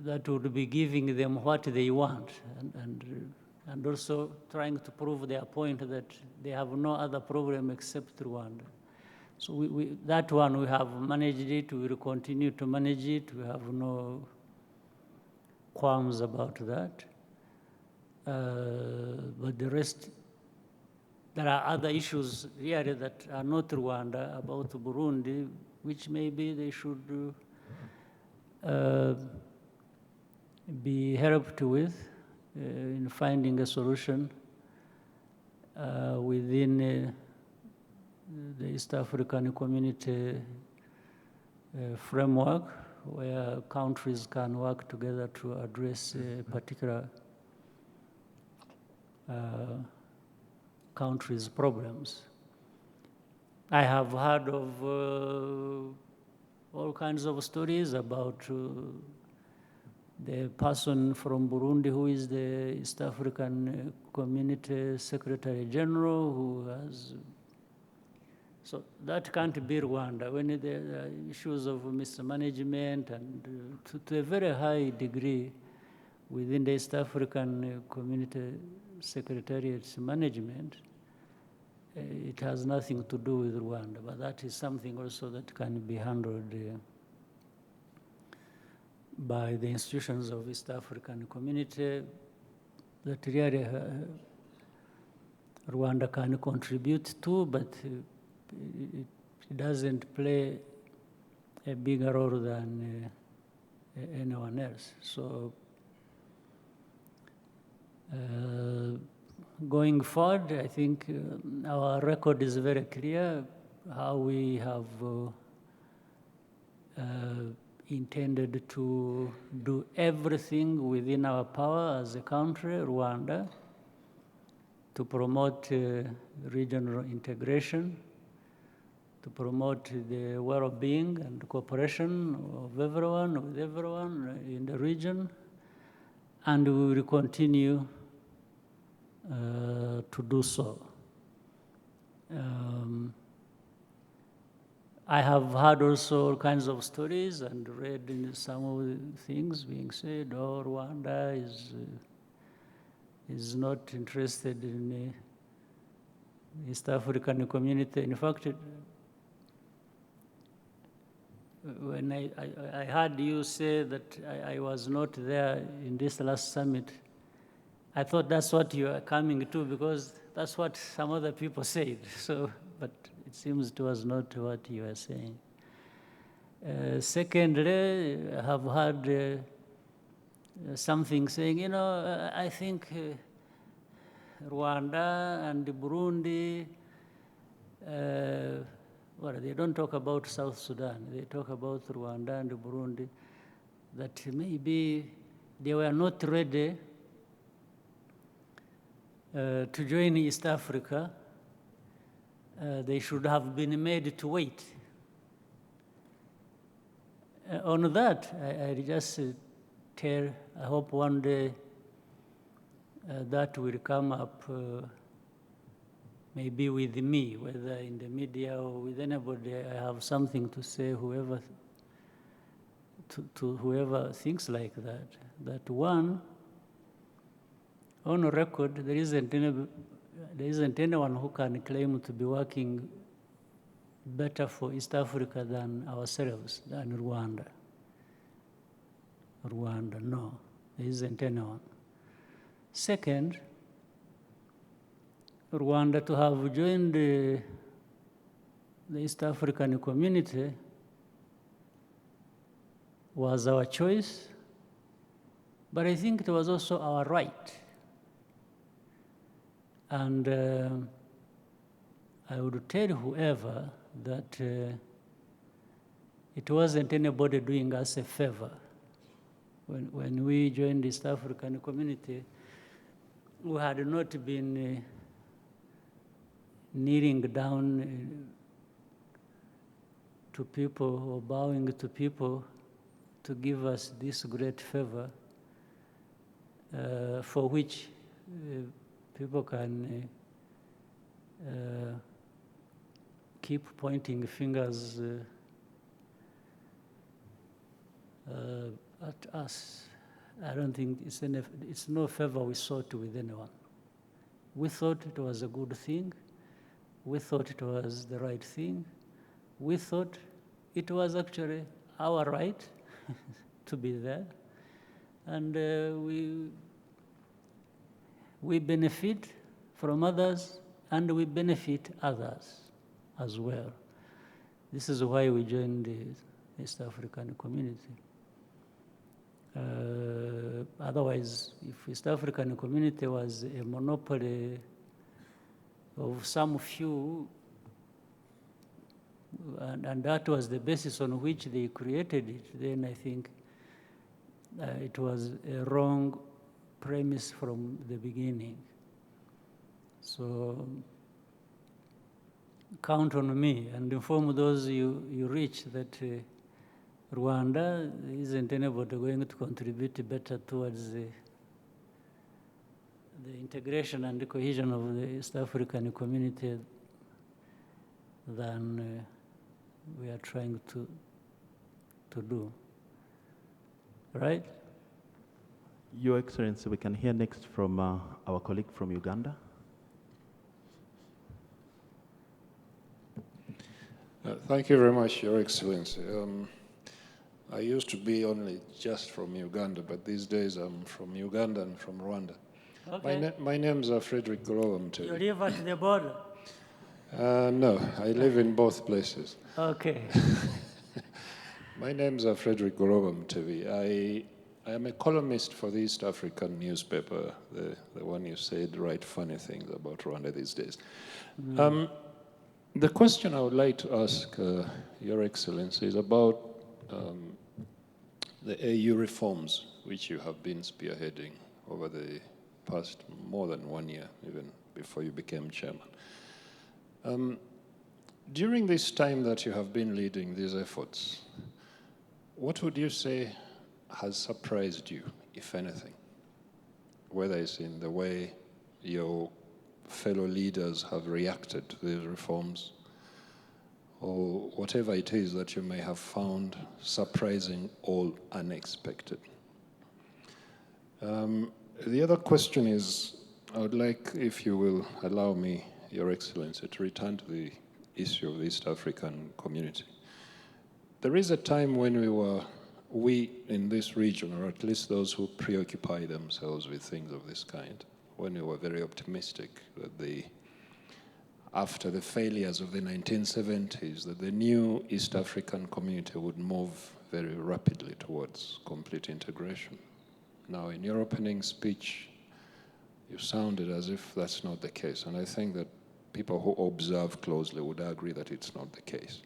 that would be giving them what they want, and also trying to prove their point that they have no other problem except Rwanda. So that one, we have managed it, we will continue to manage it, we have no qualms about that. But the rest, there are other issues really that are not Rwanda, about Burundi, which maybe they should be helped with in finding a solution within the East African Community framework, where countries can work together to address particular countries' problems. I have heard of all kinds of stories about the person from Burundi who is the East African Community Secretary General, who has, so that can't be Rwanda. When there are issues of mismanagement and to a very high degree within the East African Community Secretariat's management, it has nothing to do with Rwanda, but that is something also that can be handled by the institutions of East African Community, that really Rwanda can contribute to, but it doesn't play a bigger role than anyone else. So going forward, I think our record is very clear, how we have intended to do everything within our power as a country, Rwanda, to promote regional integration, to promote the well-being and cooperation of everyone, with everyone in the region, and we will continue to do so. I have heard also all kinds of stories and read in some of the things being said, oh, Rwanda is not interested in the East African Community. In fact, when I heard you say that I was not there in this last summit, I thought that's what you are coming to, because that's what some other people said. So, but it seems it was not what you are saying. Secondly, I have heard something saying, you know, I think Rwanda and Burundi, well, they don't talk about South Sudan. They talk about Rwanda and Burundi, that maybe they were not ready to join East Africa. They should have been made to wait. On that, I just I hope one day that will come up maybe with me, whether in the media or with anybody. I have something to say, to whoever thinks like that. That one, on record, there isn't anyone who can claim to be working better for East Africa than ourselves, than Rwanda. Rwanda, no, there isn't anyone. Second, Rwanda to have joined the East African community was our choice, but I think it was also our right. And I would tell whoever that it wasn't anybody doing us a favor. When we joined the East African community, we had not been kneeling down to people or bowing to people to give us this great favor for which people can keep pointing fingers at us. I don't think it's no favor we sought with anyone. We thought it was a good thing. We thought it was the right thing. We thought it was actually our right to be there. And we benefit from others, and we benefit others as well. This is why we joined the East African community. Otherwise, if East African community was a monopoly of some few, and that was the basis on which they created it, then I think it was a wrong premise from the beginning. So count on me and inform those you reach that Rwanda isn't anybody going to contribute better towards the integration and the cohesion of the East African community than we are trying to do. Right? Your Excellency, we can hear next from our colleague from Uganda. Thank you very much, Your Excellency. I used to be only just from Uganda, but these days I'm from Uganda and from Rwanda. Okay. My name's Frederick Gorowam. You live at the border? No, I live in both places. Okay. My name's Frederick Gorowam TV. I am a columnist for the East African newspaper, the one you said write funny things about Rwanda these days. The question I would like to ask Your Excellency is about the AU reforms which you have been spearheading over the past more than 1 year, even before you became chairman. During this time that you have been leading these efforts, what would you say has surprised you, if anything? Whether it's in the way your fellow leaders have reacted to these reforms, or whatever it is that you may have found surprising or unexpected. The other question is, I would like, if you will allow me, Your Excellency, to return to the issue of the East African community. There is a time when we in this region, or at least those who preoccupy themselves with things of this kind, when we were very optimistic that after the failures of the 1970s, that the new East African community would move very rapidly towards complete integration. Now, in your opening speech, you sounded as if that's not the case, and I think that people who observe closely would agree that it's not the case.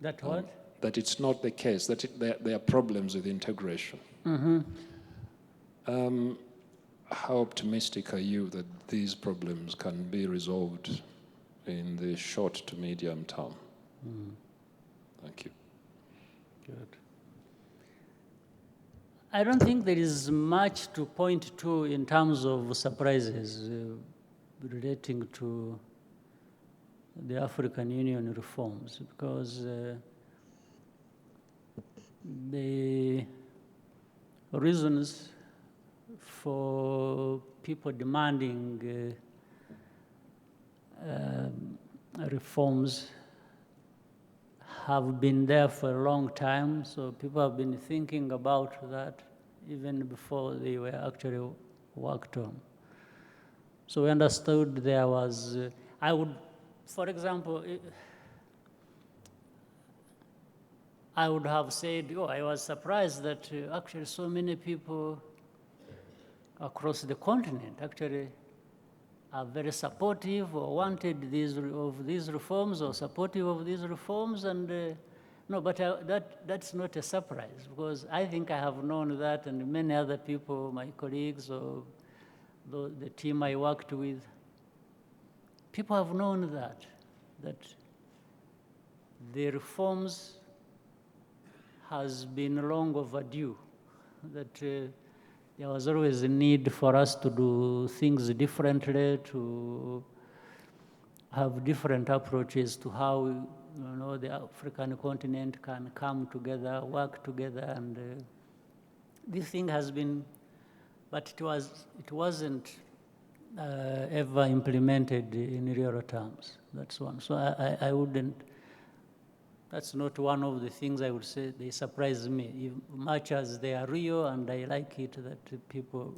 That what? That it's not the case, that there are problems with integration. Mm-hmm. How optimistic are you that these problems can be resolved in the short to medium term? Thank you. Good. I don't think there is much to point to in terms of surprises relating to the African Union reforms, because the reasons for people demanding reforms have been there for a long time, so people have been thinking about that even before they were actually worked on. So we understood there was, I would, for example, I would have said, oh, I was surprised that actually so many people across the continent actually are very supportive or wanted of these reforms or supportive of these reforms. And no, but that's not a surprise, because I think I have known that, and many other people, my colleagues or the team I worked with, people have known that the reforms has been long overdue, that there was always a need for us to do things differently, to have different approaches to how the African continent can come together, work together, and this thing has been, but it wasn't ever implemented in real terms. That's one. So I wouldn't. That's not one of the things I would say they surprise me, much as they are real, and I like it that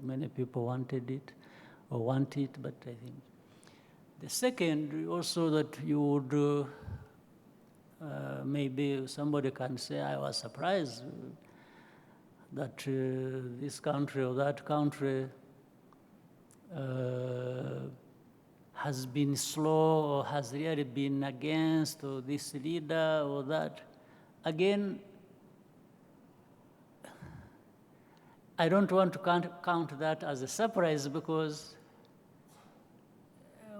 many people wanted it or want it, but I think. The second, also that you would, maybe somebody can say, I was surprised that this country or that country has been slow or has really been against or this leader or that. Again, I don't want to count that as a surprise, because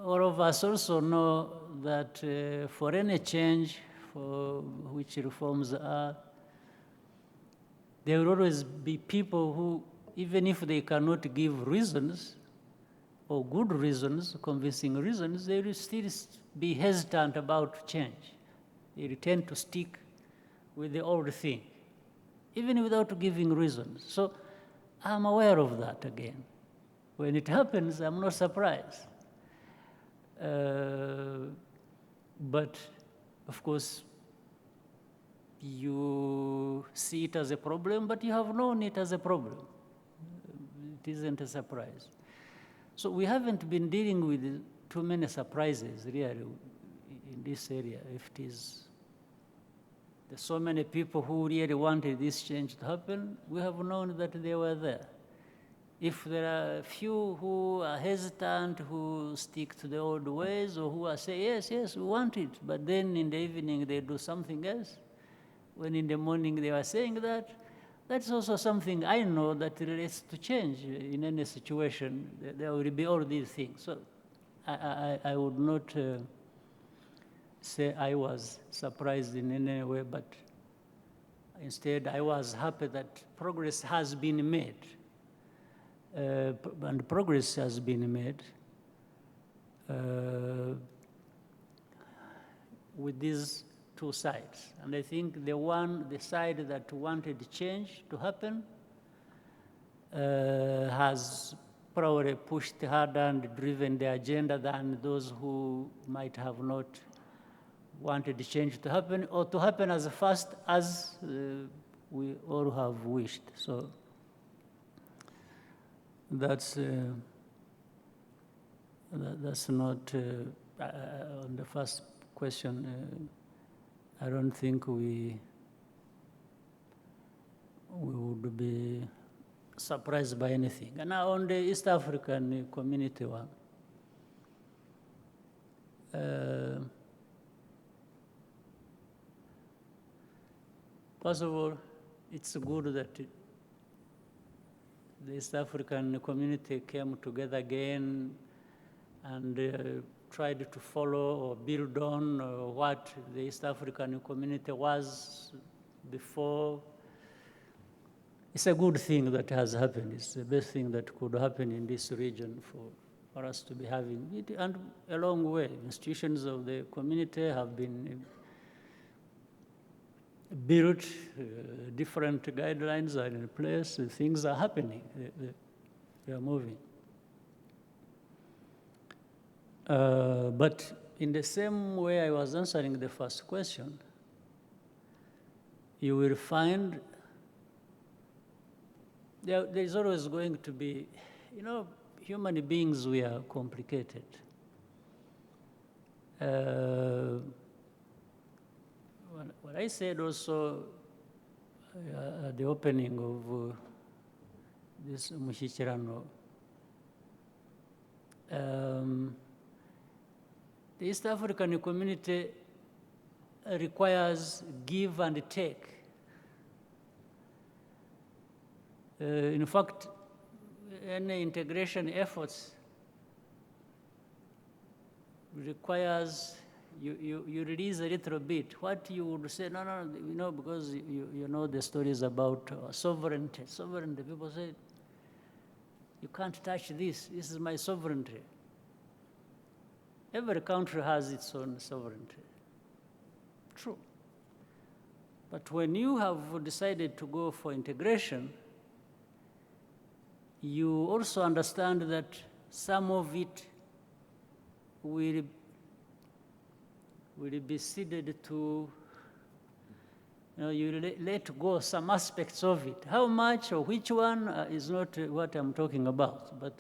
all of us also know that for any change, for which reforms are, there will always be people who, even if they cannot give reasons, or good reasons, convincing reasons, they will still be hesitant about change. They tend to stick with the old thing, even without giving reasons. So I'm aware of that again. When it happens, I'm not surprised. But of course, you see it as a problem, but you have known it as a problem. It isn't a surprise. So we haven't been dealing with too many surprises, really, in this area. If it is, there's so many people who really wanted this change to happen, we have known that they were there. If there are a few who are hesitant, who stick to the old ways, or who are saying, yes, we want it, but then in the evening they do something else, when in the morning they are saying that, that's also something I know that relates to change. In any situation, there will be all these things. So I would not say I was surprised in any way, but instead I was happy that progress has been made. And progress has been made with these two sides. And I think the side that wanted change to happen has probably pushed harder and driven the agenda than those who might have not wanted the change to happen, or to happen as fast as we all have wished. So that's not, on the first question, I don't think we would be surprised by anything. And now on the East African community one, first of all, it's good that the East African community came together again and tried to follow or build on what the East African community was before. It's a good thing that has happened. It's the best thing that could happen in this region for us to be having it, and a long way. Institutions of the community have been built, different guidelines are in place, things are happening, they are moving. But in the same way I was answering the first question, you will find there is always going to be, human beings, we are complicated. What I said also at the opening of this Umushyikirano, the East African community requires give and take. In fact, any integration efforts requires you release a little bit. What you would say, no, because you know the stories about sovereignty. Sovereignty, people say, you can't touch this. This is my sovereignty. Every country has its own sovereignty. True. But when you have decided to go for integration, you also understand that some of it will be ceded to, you let go some aspects of it. How much or which one is not what I'm talking about, but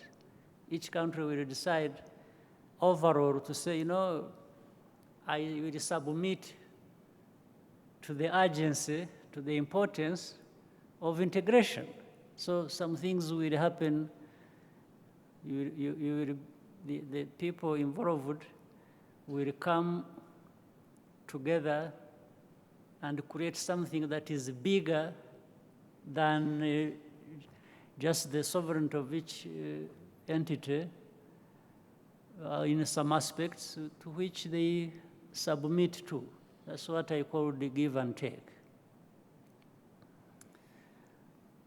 each country will decide overall to say, I will submit to the urgency, to the importance of integration. So some things will happen, the people involved will come together and create something that is bigger than just the sovereignty of each entity in some aspects to which they submit to. That's what I call the give and take.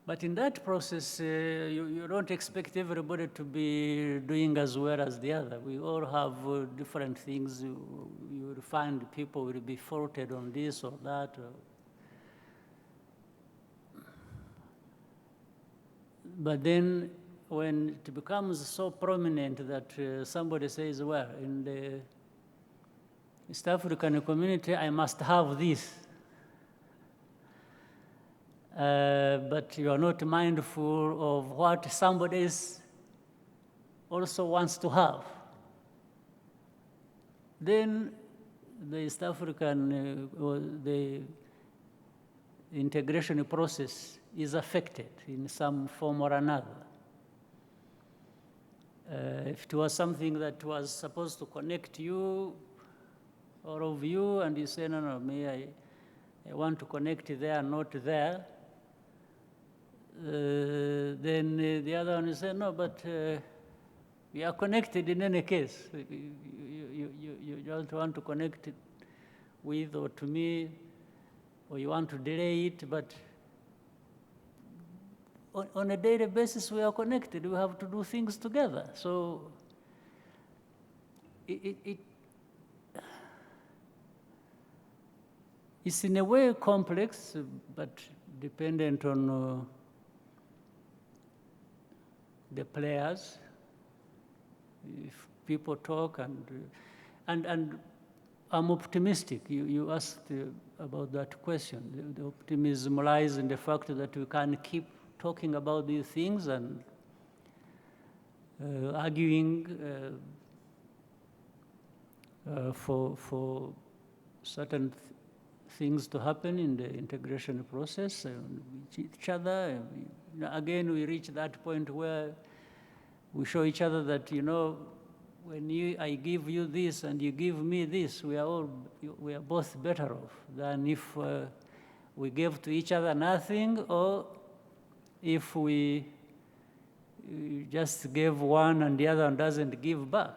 But in that process, you don't expect everybody to be doing as well as the other. We all have different things. You will find people will be faulted on this or that. But then when it becomes so prominent that somebody says, well, in the East African community, I must have this. But you are not mindful of what somebody else also wants to have. Then the East African, the integration process is affected in some form or another. If it was something that was supposed to connect you, all of you, and you say, no, I want to connect there, not there, then the other one will say, no, but we are connected in any case. You don't want to connect it with or to me, or you want to delay it, but on a daily basis we are connected. We have to do things together. So it's in a way complex, but dependent on the players. If people talk and I'm optimistic. You asked about that question. The optimism lies in the fact that we can keep talking about these things and arguing for certain things to happen in the integration process with each other. Again, we reach that point where we show each other that, when I give you this and you give me this, we are both better off than if we give to each other nothing, or if we just give one and the other one doesn't give back.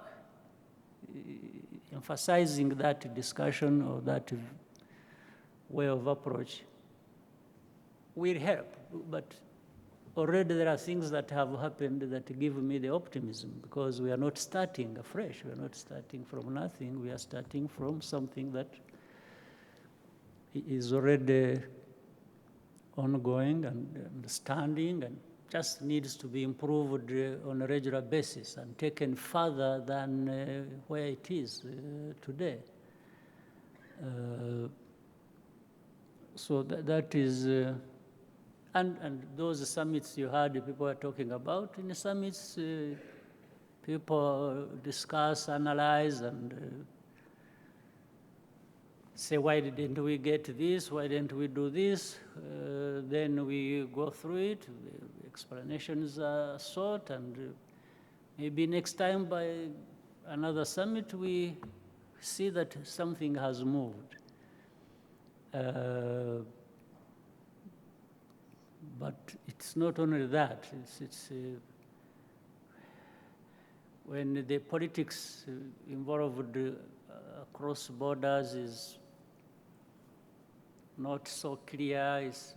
Emphasizing that discussion or that way of approach will help, but already there are things that have happened that give me the optimism, because we are not starting afresh. We are not starting from nothing. We are starting from something that is already ongoing and understanding and just needs to be improved on a regular basis and taken further than where it is today. So that is, and those summits you heard, people are talking about, in the summits, People discuss, analyze, and say, why didn't we get this? Why didn't we do this? Then we go through it. The explanations are sought, and maybe next time by another summit, we see that something has moved. But it's not only that. It's when the politics involved across borders is not so clear, is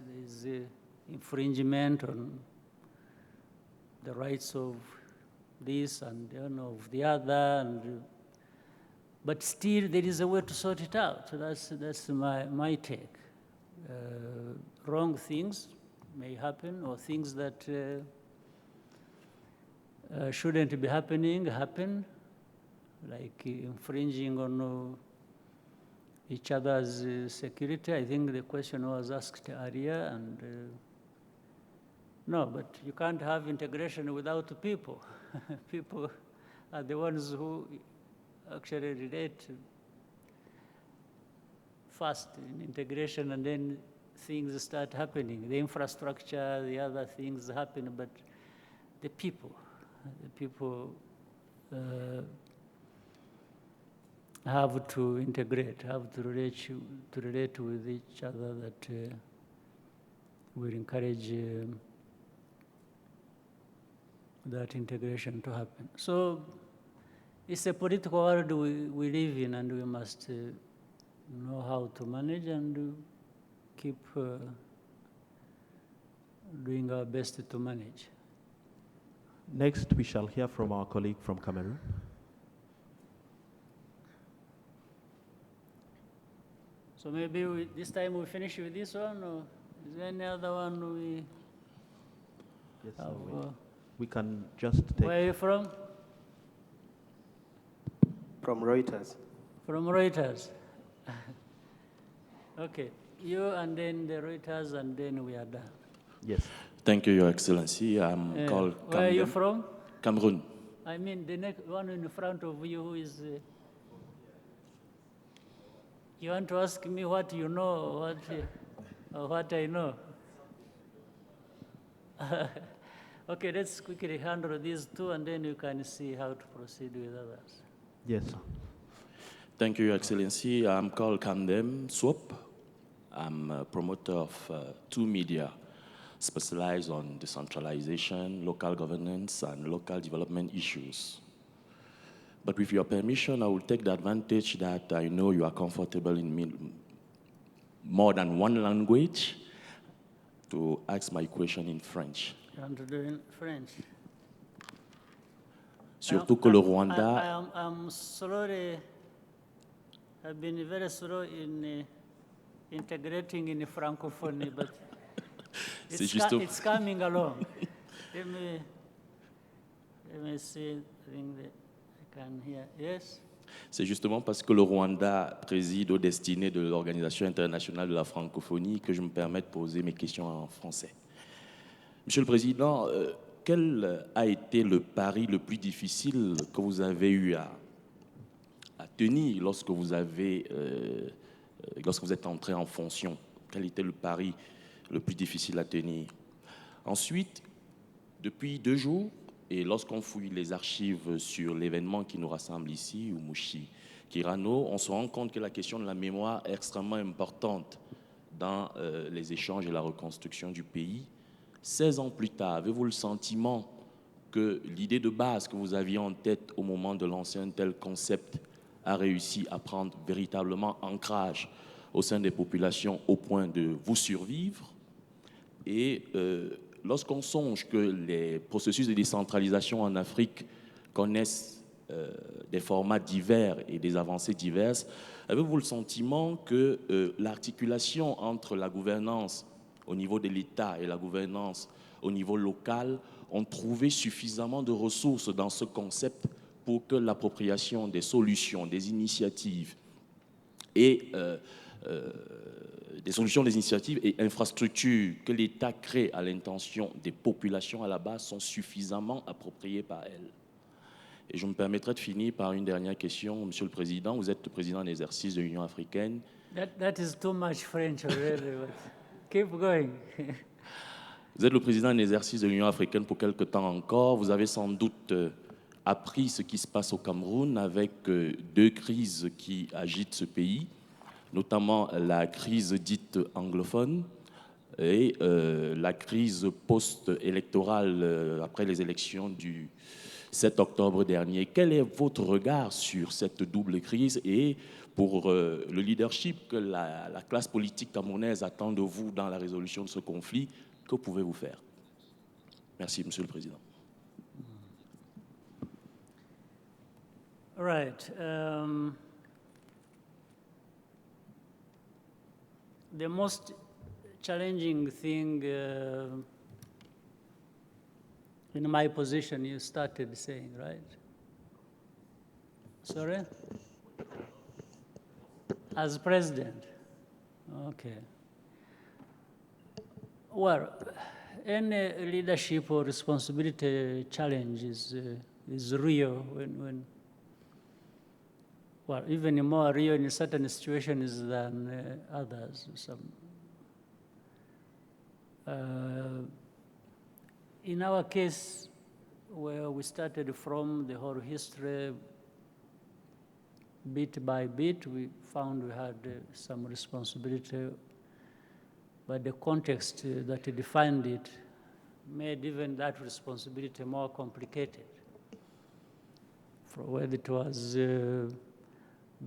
infringement on the rights of this and of the other, but still there is a way to sort it out. So that's my take. Wrong things may happen, or things that shouldn't be happening happen, like infringing on each other's security. I think the question was asked earlier, and no, but you can't have integration without people. People are the ones who actually relate first in integration, and then things start happening. The infrastructure, the other things happen, but the people have to integrate, have to relate with each other, that will encourage that integration to happen. So it's a political world we live in, and we must know how to manage and keep doing our best to manage. Next, we shall hear from our colleague from Cameroon. So maybe this time we finish with this one, or is there any other one we Yes, have? we can just take... Where are you from? From Reuters. From Reuters. Okay, you and then the Reuters, and then we are done. Yes. Thank you, Your Excellency. I'm called Kagame. Where are you from? Cameroon. I mean, the next one in front of you who is... you want to ask me what you know, or what I know? Okay, let's quickly handle these two, and then you can see how to proceed with others. Yes. Thank you, Your Excellency. I'm called Kagame Swap. I'm a promoter of two media specialized on decentralization, local governance, and local development issues. But with your permission, I will take the advantage that I know you are comfortable in more than one language to ask my question in French. You want to do it in French? Surtout que le Rwanda... I'm slowly, I've been very slow in integrating in Francophonie, but it's coming along. Let me see, I think that I can hear. Yes? C'est justement parce que le Rwanda préside aux destinées de l'Organisation internationale de la francophonie que je me permets de poser mes questions en français. Monsieur le Président, quel a été le pari le plus difficile que vous avez eu à tenir lorsque vous êtes entré en fonction? Quel était le pari le plus difficile à tenir? Ensuite, depuis 2 jours, et lorsqu'on fouille les archives sur l'événement qui nous rassemble ici, Umushyikirano, on se rend compte que la question de la mémoire est extrêmement importante dans les échanges et la reconstruction du pays. 16 ans plus tard, avez-vous le sentiment que l'idée de base que vous aviez en tête au moment de lancer un tel concept a réussi à prendre véritablement ancrage au sein des populations au point de vous survivre? Et lorsqu'on songe que les processus de décentralisation en Afrique connaissent des formats divers et des avancées diverses, avez-vous le sentiment que l'articulation entre la gouvernance au niveau de l'État et la gouvernance au niveau local ont trouvé suffisamment de ressources dans ce concept pour que l'appropriation des solutions, des initiatives et des initiatives et infrastructures que l'État crée à l'intention des populations à la base sont suffisamment appropriées par elles? Et je me permettrai de finir par une dernière question, Monsieur le Président. Vous êtes le président en exercice de l'Union africaine. That is too much French already, but keep going. Vous êtes le président en exercice de l'Union africaine pour quelque temps encore. Vous avez sans doute appris ce qui se passe au Cameroun avec deux crises qui agitent ce pays, notamment la crise dite anglophone et la crise post-électorale après les élections du 7 octobre dernier. Quel est votre regard sur cette double crise et pour le leadership que la classe politique camerounaise attend de vous dans la résolution de ce conflit? Que pouvez-vous faire? Merci, Monsieur le Président. Right. The most challenging thing in my position, you started saying, right? Sorry? As president? Okay. Well, any leadership or responsibility challenge is real well, even more real in certain situations than others. In our case, where we started from the whole history, bit by bit, we found we had some responsibility, but the context that defined it made even that responsibility more complicated. For whether it was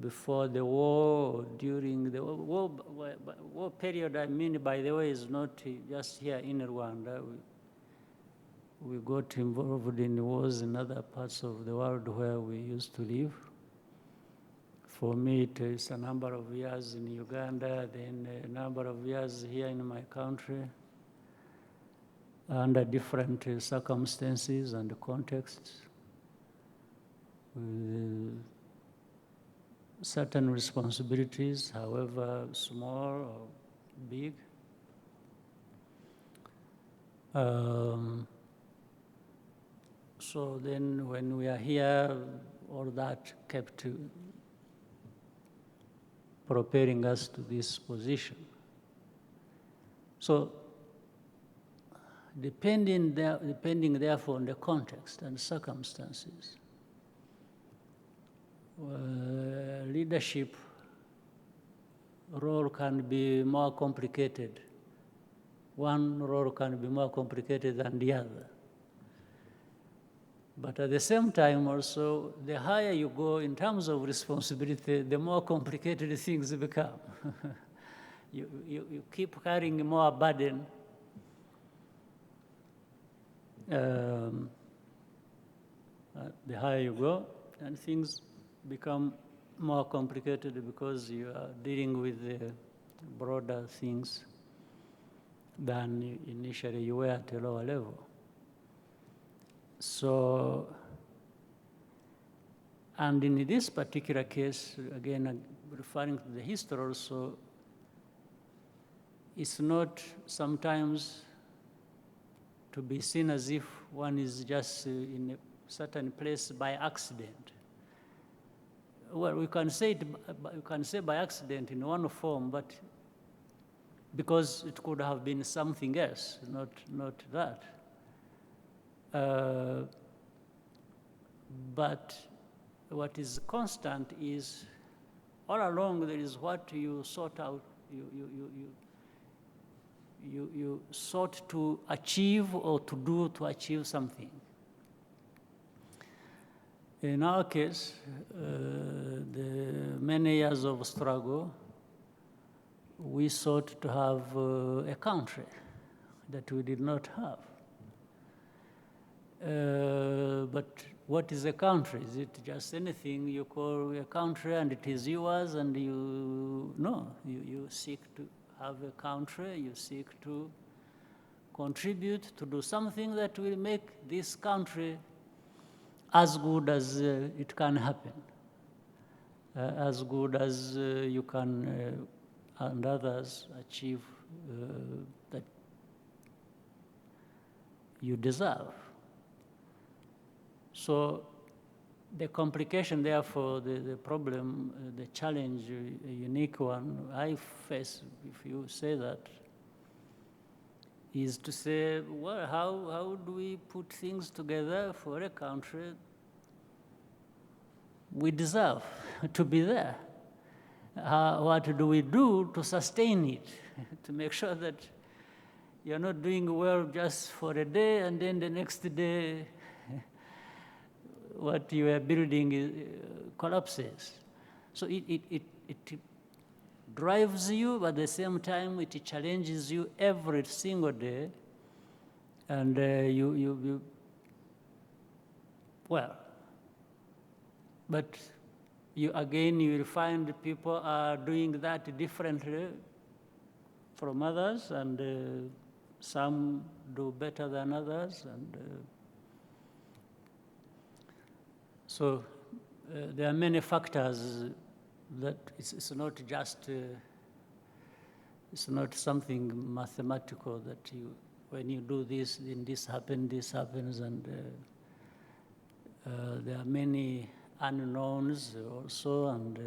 before the war or during the war period, I mean, by the way, is not just here in Rwanda. We got involved in wars in other parts of the world where we used to live. For me, it is a number of years in Uganda, then a number of years here in my country, under different circumstances and contexts, with certain responsibilities, however small or big. So then when we are here, all that kept preparing us to this position. So depending therefore on the context and circumstances, leadership role can be more complicated. One role can be more complicated than the other. But at the same time also, the higher you go in terms of responsibility, the more complicated things become. you keep carrying more burden. The higher you go, and things become more complicated because you are dealing with the broader things than initially you were at a lower level. So, and in this particular case, again, referring to the history also, it's not sometimes to be seen as if one is just in a certain place by accident. Well, we can say by accident in one form, but because it could have been something else, not that. But what is constant is all along there is what you sort out, you sought to achieve or to do to achieve something. In our case, the many years of struggle, we sought to have a country that we did not have. But what is a country? Is it just anything you call a country and it is yours and you seek to have a country, you seek to contribute to do something that will make this country as good as it can happen, as good as you can and others achieve that you deserve. So The complication, therefore, the problem, the challenge, a unique one I face, if you say that, is to say, well, how do we put things together for a country we deserve to be there? What do we do to sustain it, to make sure that you're not doing well just for a day and then the next day what you are building collapses. So it drives you, but at the same time it challenges you every single day, and but you will find people are doing that differently from others, and some do better than others, and so there are many factors that it's not just, it's not something mathematical that when you do this, then this happens, and there are many unknowns also, and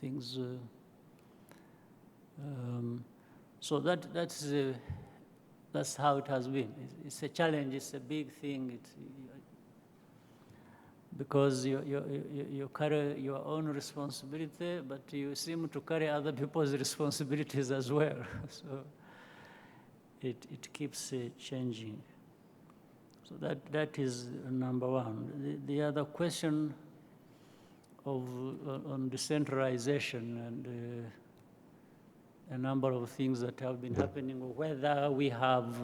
things. So that's how it has been. It's a challenge. It's a big thing. Because you carry your own responsibility, but you seem to carry other people's responsibilities as well. So it keeps changing. So that is number one. The other question on decentralization and a number of things that have been happening, whether we have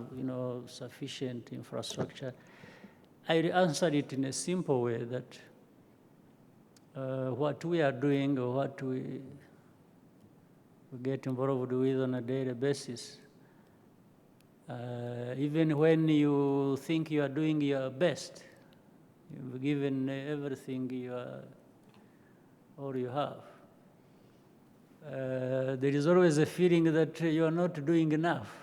sufficient infrastructure. I answered it in a simple way that what we are doing or what we get involved with on a daily basis, even when you think you are doing your best, you've given everything all you have, there is always a feeling that you are not doing enough.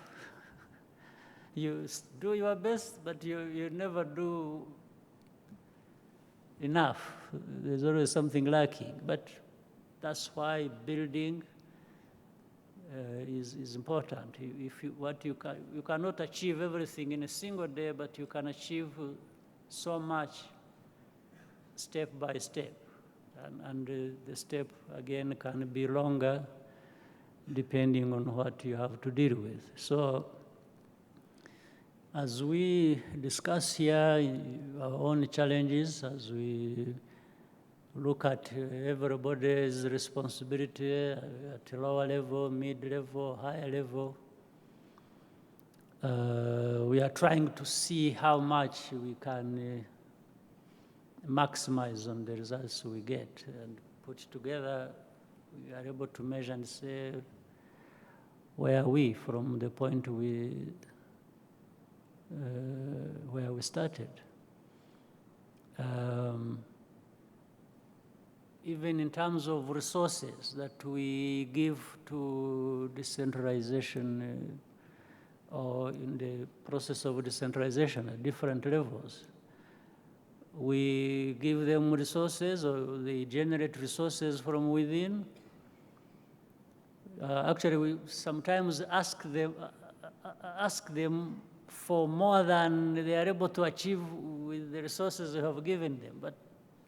You do your best, but you never do enough. There's always something lacking. But that's why building is important. You cannot achieve everything in a single day, but you can achieve so much step by step. And the step, again, can be longer depending on what you have to deal with. So as we discuss here our own challenges, as we look at everybody's responsibility at a lower level, mid-level, higher level, we are trying to see how much we can maximize on the results we get and put together. We are able to measure and say, where are we from the point where we started. Even in terms of resources that we give to decentralization or in the process of decentralization at different levels, we give them resources or they generate resources from within. Actually, we sometimes ask them for more than they are able to achieve with the resources we have given them. But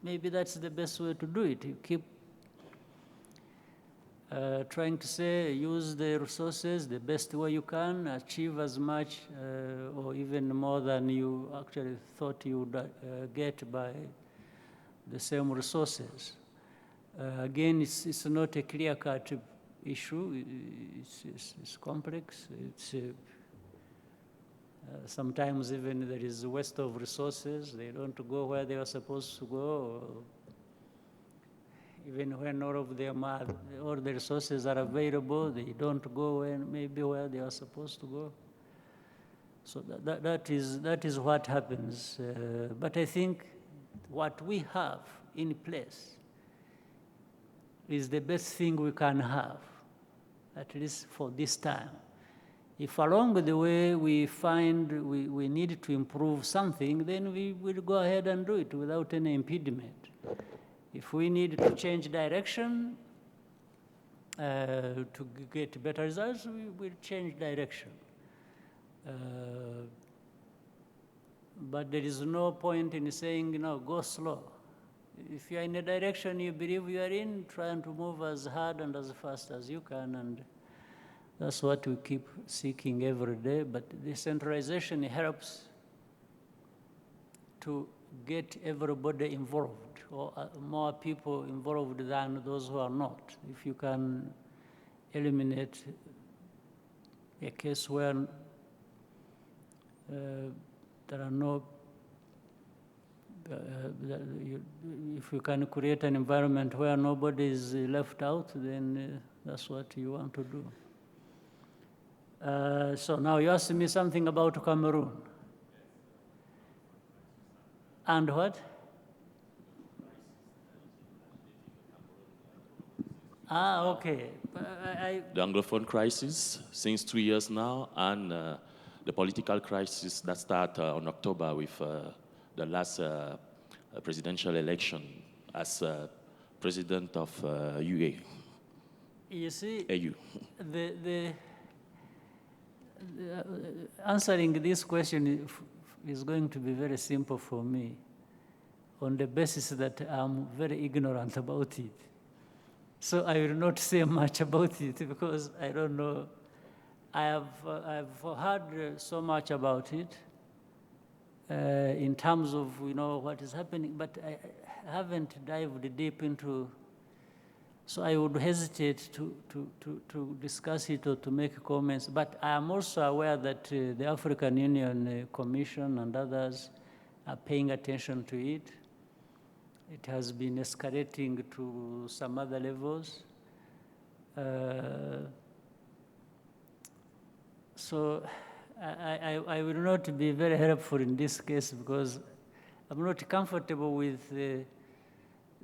maybe that's the best way to do it. You keep trying to say, use the resources the best way you can, achieve as much or even more than you actually thought you would get by the same resources. Again, it's not a clear-cut issue. It's complex. Sometimes even there is a waste of resources. They don't go where they are supposed to go. Even when all the resources are available, they don't go maybe where they are supposed to go. So that is what happens. But I think what we have in place is the best thing we can have, at least for this time. If along the way we find we need to improve something, then we will go ahead and do it without any impediment. If we need to change direction to get better results, we will change direction. But there is no point in saying, go slow. If you're in a direction you believe you are in, try to move as hard and as fast as you can, and that's what we keep seeking every day. But decentralization helps to get everybody involved, or more people involved than those who are not. If you can eliminate a case where there are no, if you can create an environment where nobody is left out, then that's what you want to do. So now you asked me something about Cameroon. And what? Okay. The Anglophone crisis since 2 years now, and the political crisis that started on October with the last presidential election as president of UA. You see, AU. Answering this question is going to be very simple for me, on the basis that I'm very ignorant about it. So I will not say much about it because I don't know. I've heard so much about it in terms of what is happening, but I haven't dived deep into. So I would hesitate to discuss it or to make comments. But I am also aware that the African Union Commission and others are paying attention to it. It has been escalating to some other levels. So I will not be very helpful in this case because I'm not comfortable with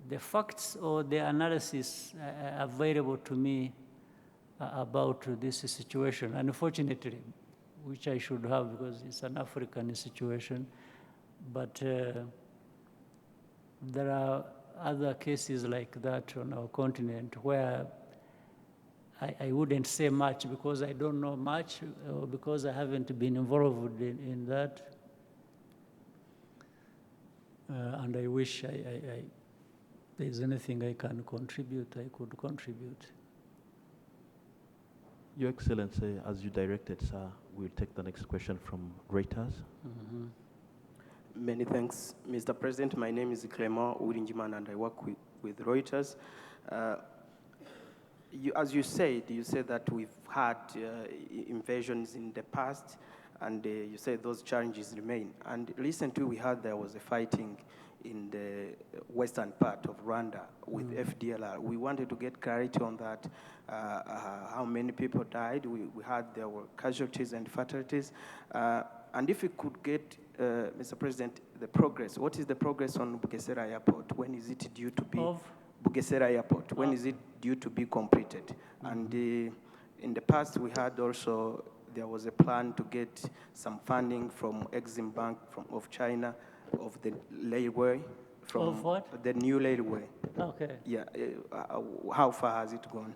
the facts or the analysis available to me about this situation, unfortunately, which I should have because it's an African situation. But there are other cases like that on our continent where I wouldn't say much because I don't know much or because I haven't been involved in that. And I wish there's anything I can contribute, I could contribute. Your Excellency, as you directed, sir, we'll take the next question from Reuters. Mm-hmm. Many thanks, Mr. President. My name is Clement Urinjiman, and I work with Reuters. As you said that we've had invasions in the past, and you said those challenges remain. And recently we heard there was a fighting in the western part of Rwanda with FDLR. We wanted to get clarity on that, how many people died. We heard there were casualties and fatalities. And if we could get, Mr. President, the progress. What is the progress on Bugesera Airport? When is it due to be? Bugesera Airport. When is it due to be completed? And in the past, we had also, there was a plan to get some funding from Exim Bank of China, of the railway. Of what? The new railway. Okay. Yeah. How far has it gone?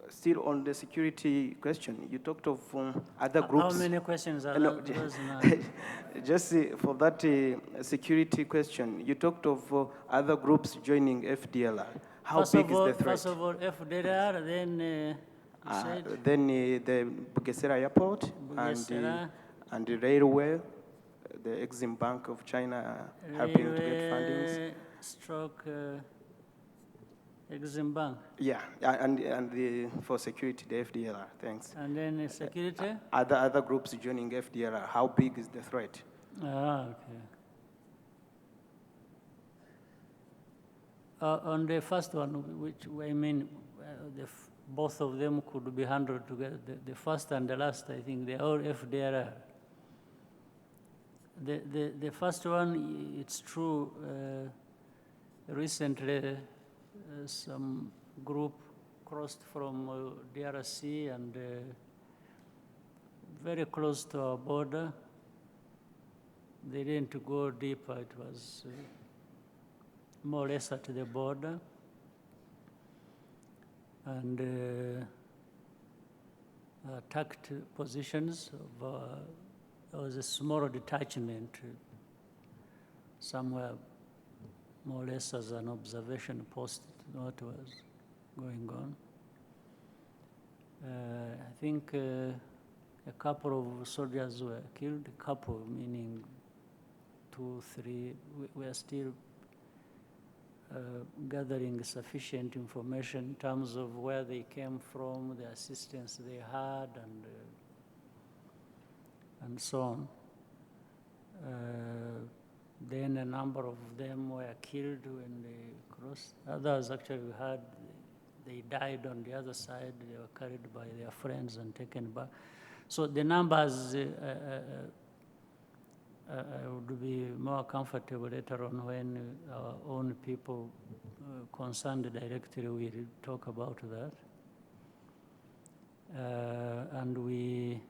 Still on the security question, you talked of other groups. How many questions are there? Just for that security question, you talked of other groups joining FDLR. How big is the threat? First of all, FDLR, then then the Bugesera Airport and the railway, the Exim Bank of China helping to get fundings. Stroke Exim Bank. Yeah, and for security, the FDLR. Thanks. And then security? Other groups joining FDLR. How big is the threat? Okay. On the first one, which I mean, both of them could be handled together. The first and the last, I think, they are all FDLR. The first one, it's true. Recently, some group crossed from DRC and very close to our border. They didn't go deeper. It was more or less at the border. And attacked positions. There was a small detachment somewhere more or less as an observation post, what was going on. I think a couple of soldiers were killed, a couple meaning 2, 3. We are still gathering sufficient information in terms of where they came from, the assistance they had, and so on. Then a number of them were killed when they crossed. Others actually we had, they died on the other side. They were carried by their friends and taken back. So the numbers, I would be more comfortable later on when our own people concerned directly will talk about that. And we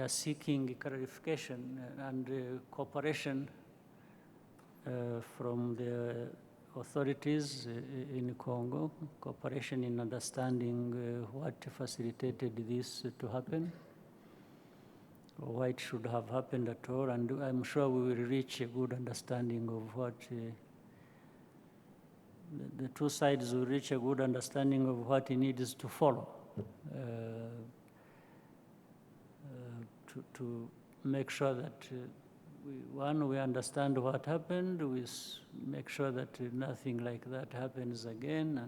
are seeking clarification and cooperation from the authorities in Congo, cooperation in understanding what facilitated this to happen, or why it should have happened at all, and I'm sure we will reach a good understanding of what the two sides will reach a good understanding of what it needs to follow to make sure that we understand what happened, we make sure that nothing like that happens again,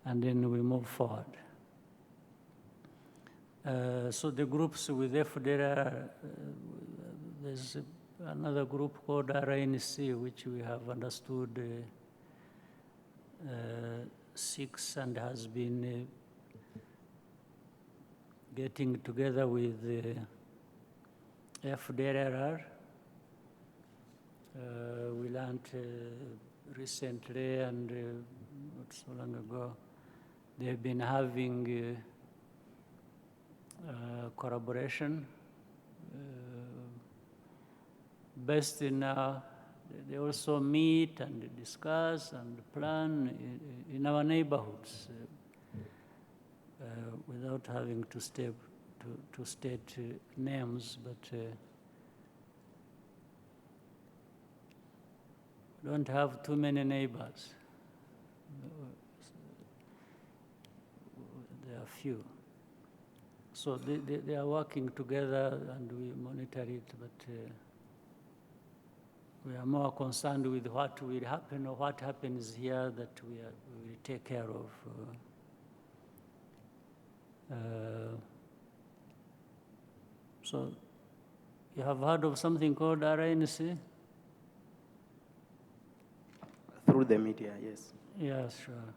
and then we move forward. So the groups with FDR, there's another group called RNC, which we have understood 6 and has been getting together with the FDRR. We learned recently and not so long ago, they've been having collaboration based in, they also meet and discuss and plan in our neighborhoods without having to state names, but don't have too many neighbors. There are few. So they are working together and we monitor it, but we are more concerned with what will happen or what happens here that we will take care of. So you have heard of something called RNC? Through the media, yes. Yes, sure.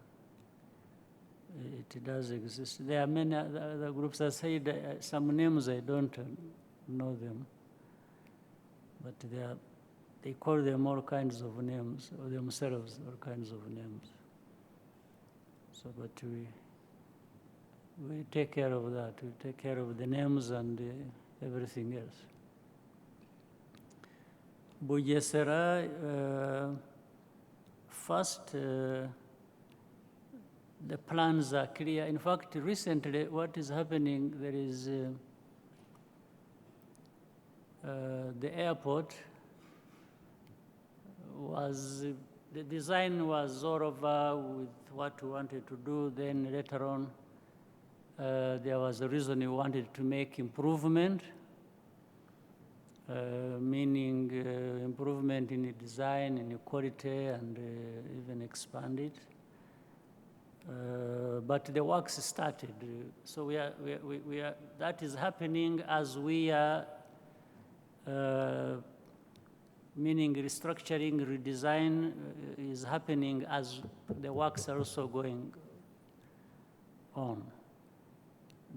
It does exist. There are many other groups. I said some names, I don't know them, but they call them all kinds of names, or themselves all kinds of names. So, but we take care of that. We take care of the names and everything else. Bugesera, first, the plans are clear. In fact, recently, what is happening, there is the airport was, the design was all over with what we wanted to do. Then later on, there was a reason we wanted to make improvement, meaning improvement in the design, in the quality, and even expand it. But the works started. So we are, that is happening as we are, meaning restructuring, redesign is happening as the works are also going on.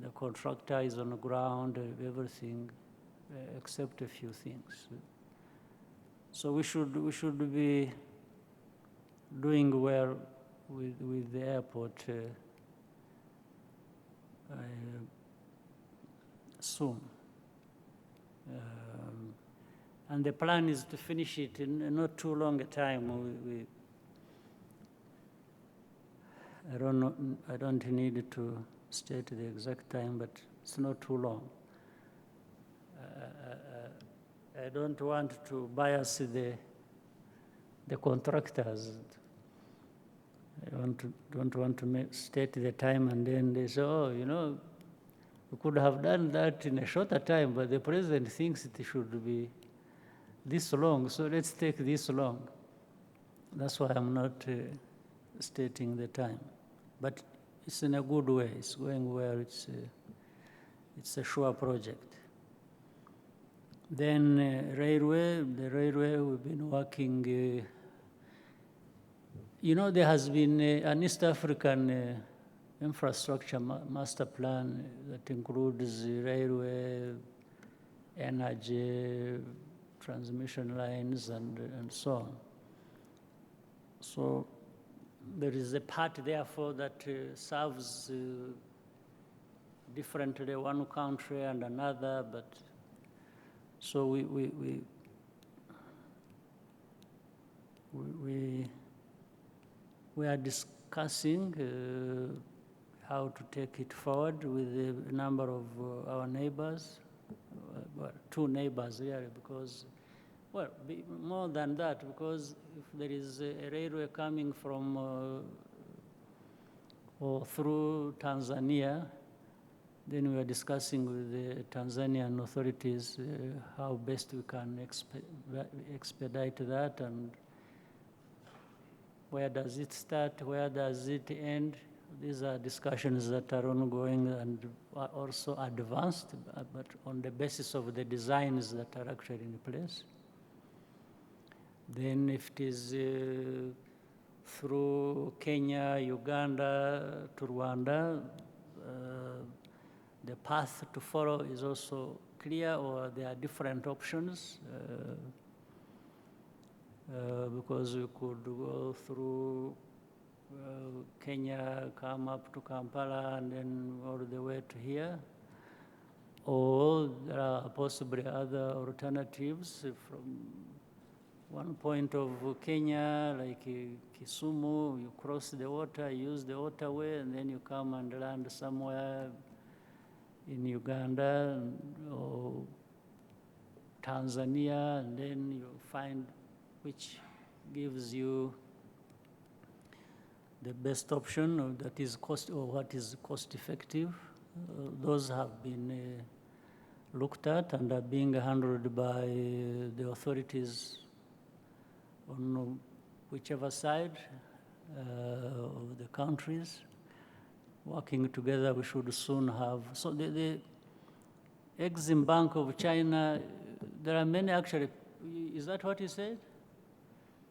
The contractor is on the ground, everything, except a few things. So we should be doing well with the airport. soon. And the plan is to finish it in not too long a time. I don't know, I don't need to state the exact time, but it's not too long. I don't want to bias the contractors. I don't want to state the time and then they say, oh, you know, we could have done that in a shorter time, but the president thinks it should be this long, so let's take this long. That's why I'm not stating the time. But it's in a good way. It's going well. It's a sure project. Then the railway, we've been working. You know, there has been an East African infrastructure master plan that includes railway, energy, transmission lines, and so on. So there is a part, therefore, that serves differently one country and another, but so we are discussing how to take it forward with a number of our neighbors, well, 2 neighbors really, because, well, more than that, because if there is a railway coming from or through Tanzania, then we are discussing with the Tanzanian authorities how best we can expedite that, and where does it start, where does it end. These are discussions that are ongoing and are also advanced, but on the basis of the designs that are actually in place. Then if it is through Kenya, Uganda to Rwanda, the path to follow is also clear, or there are different options, because we could go through Kenya, come up to Kampala, and then all the way to here. Or there are possibly other alternatives from one point of Kenya, like Kisumu, you cross the water, use the waterway, and then you come and land somewhere in Uganda or Tanzania, and then you find which gives you the best option, or that is cost, or what is cost effective. Those have been looked at and are being handled by the authorities on whichever side of the countries. Working together, we should soon have. So the Exim Bank of China, there are many actually. Is that what you said?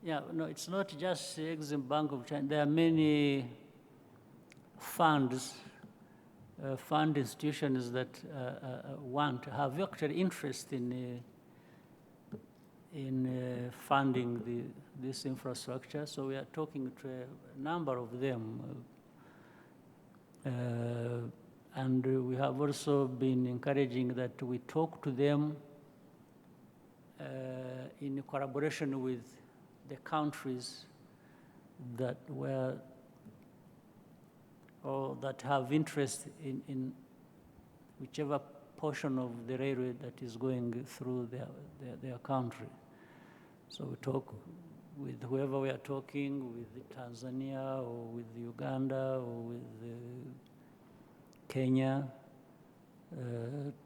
Yeah, no, it's not just the Exim Bank of China. There are many funds, fund institutions that have actually interest in funding this infrastructure. So we are talking to a number of them. And we have also been encouraging that we talk to them in collaboration with the countries that that have interest in whichever portion of the railway that is going through their country. So we talk with whoever we are talking, with Tanzania or with Uganda or with Kenya,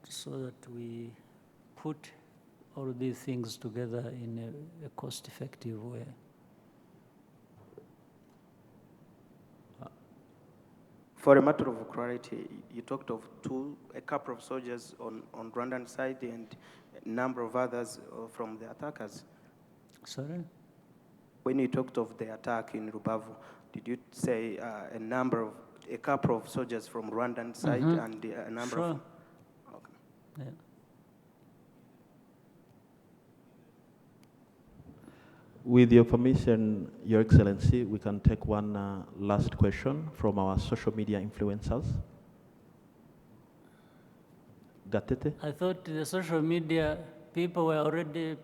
so that we put all these things together in a cost-effective way. For a matter of clarity, you talked of a couple of soldiers on Rwandan side and a number of others from the attackers. Sorry? When you talked of the attack in Rubavu, did you say a couple of soldiers from Rwandan side and a number sure. of? Okay. Yeah. With your permission, Your Excellency, we can take one last question from our social media influencers. Gatete? I thought the social media people were already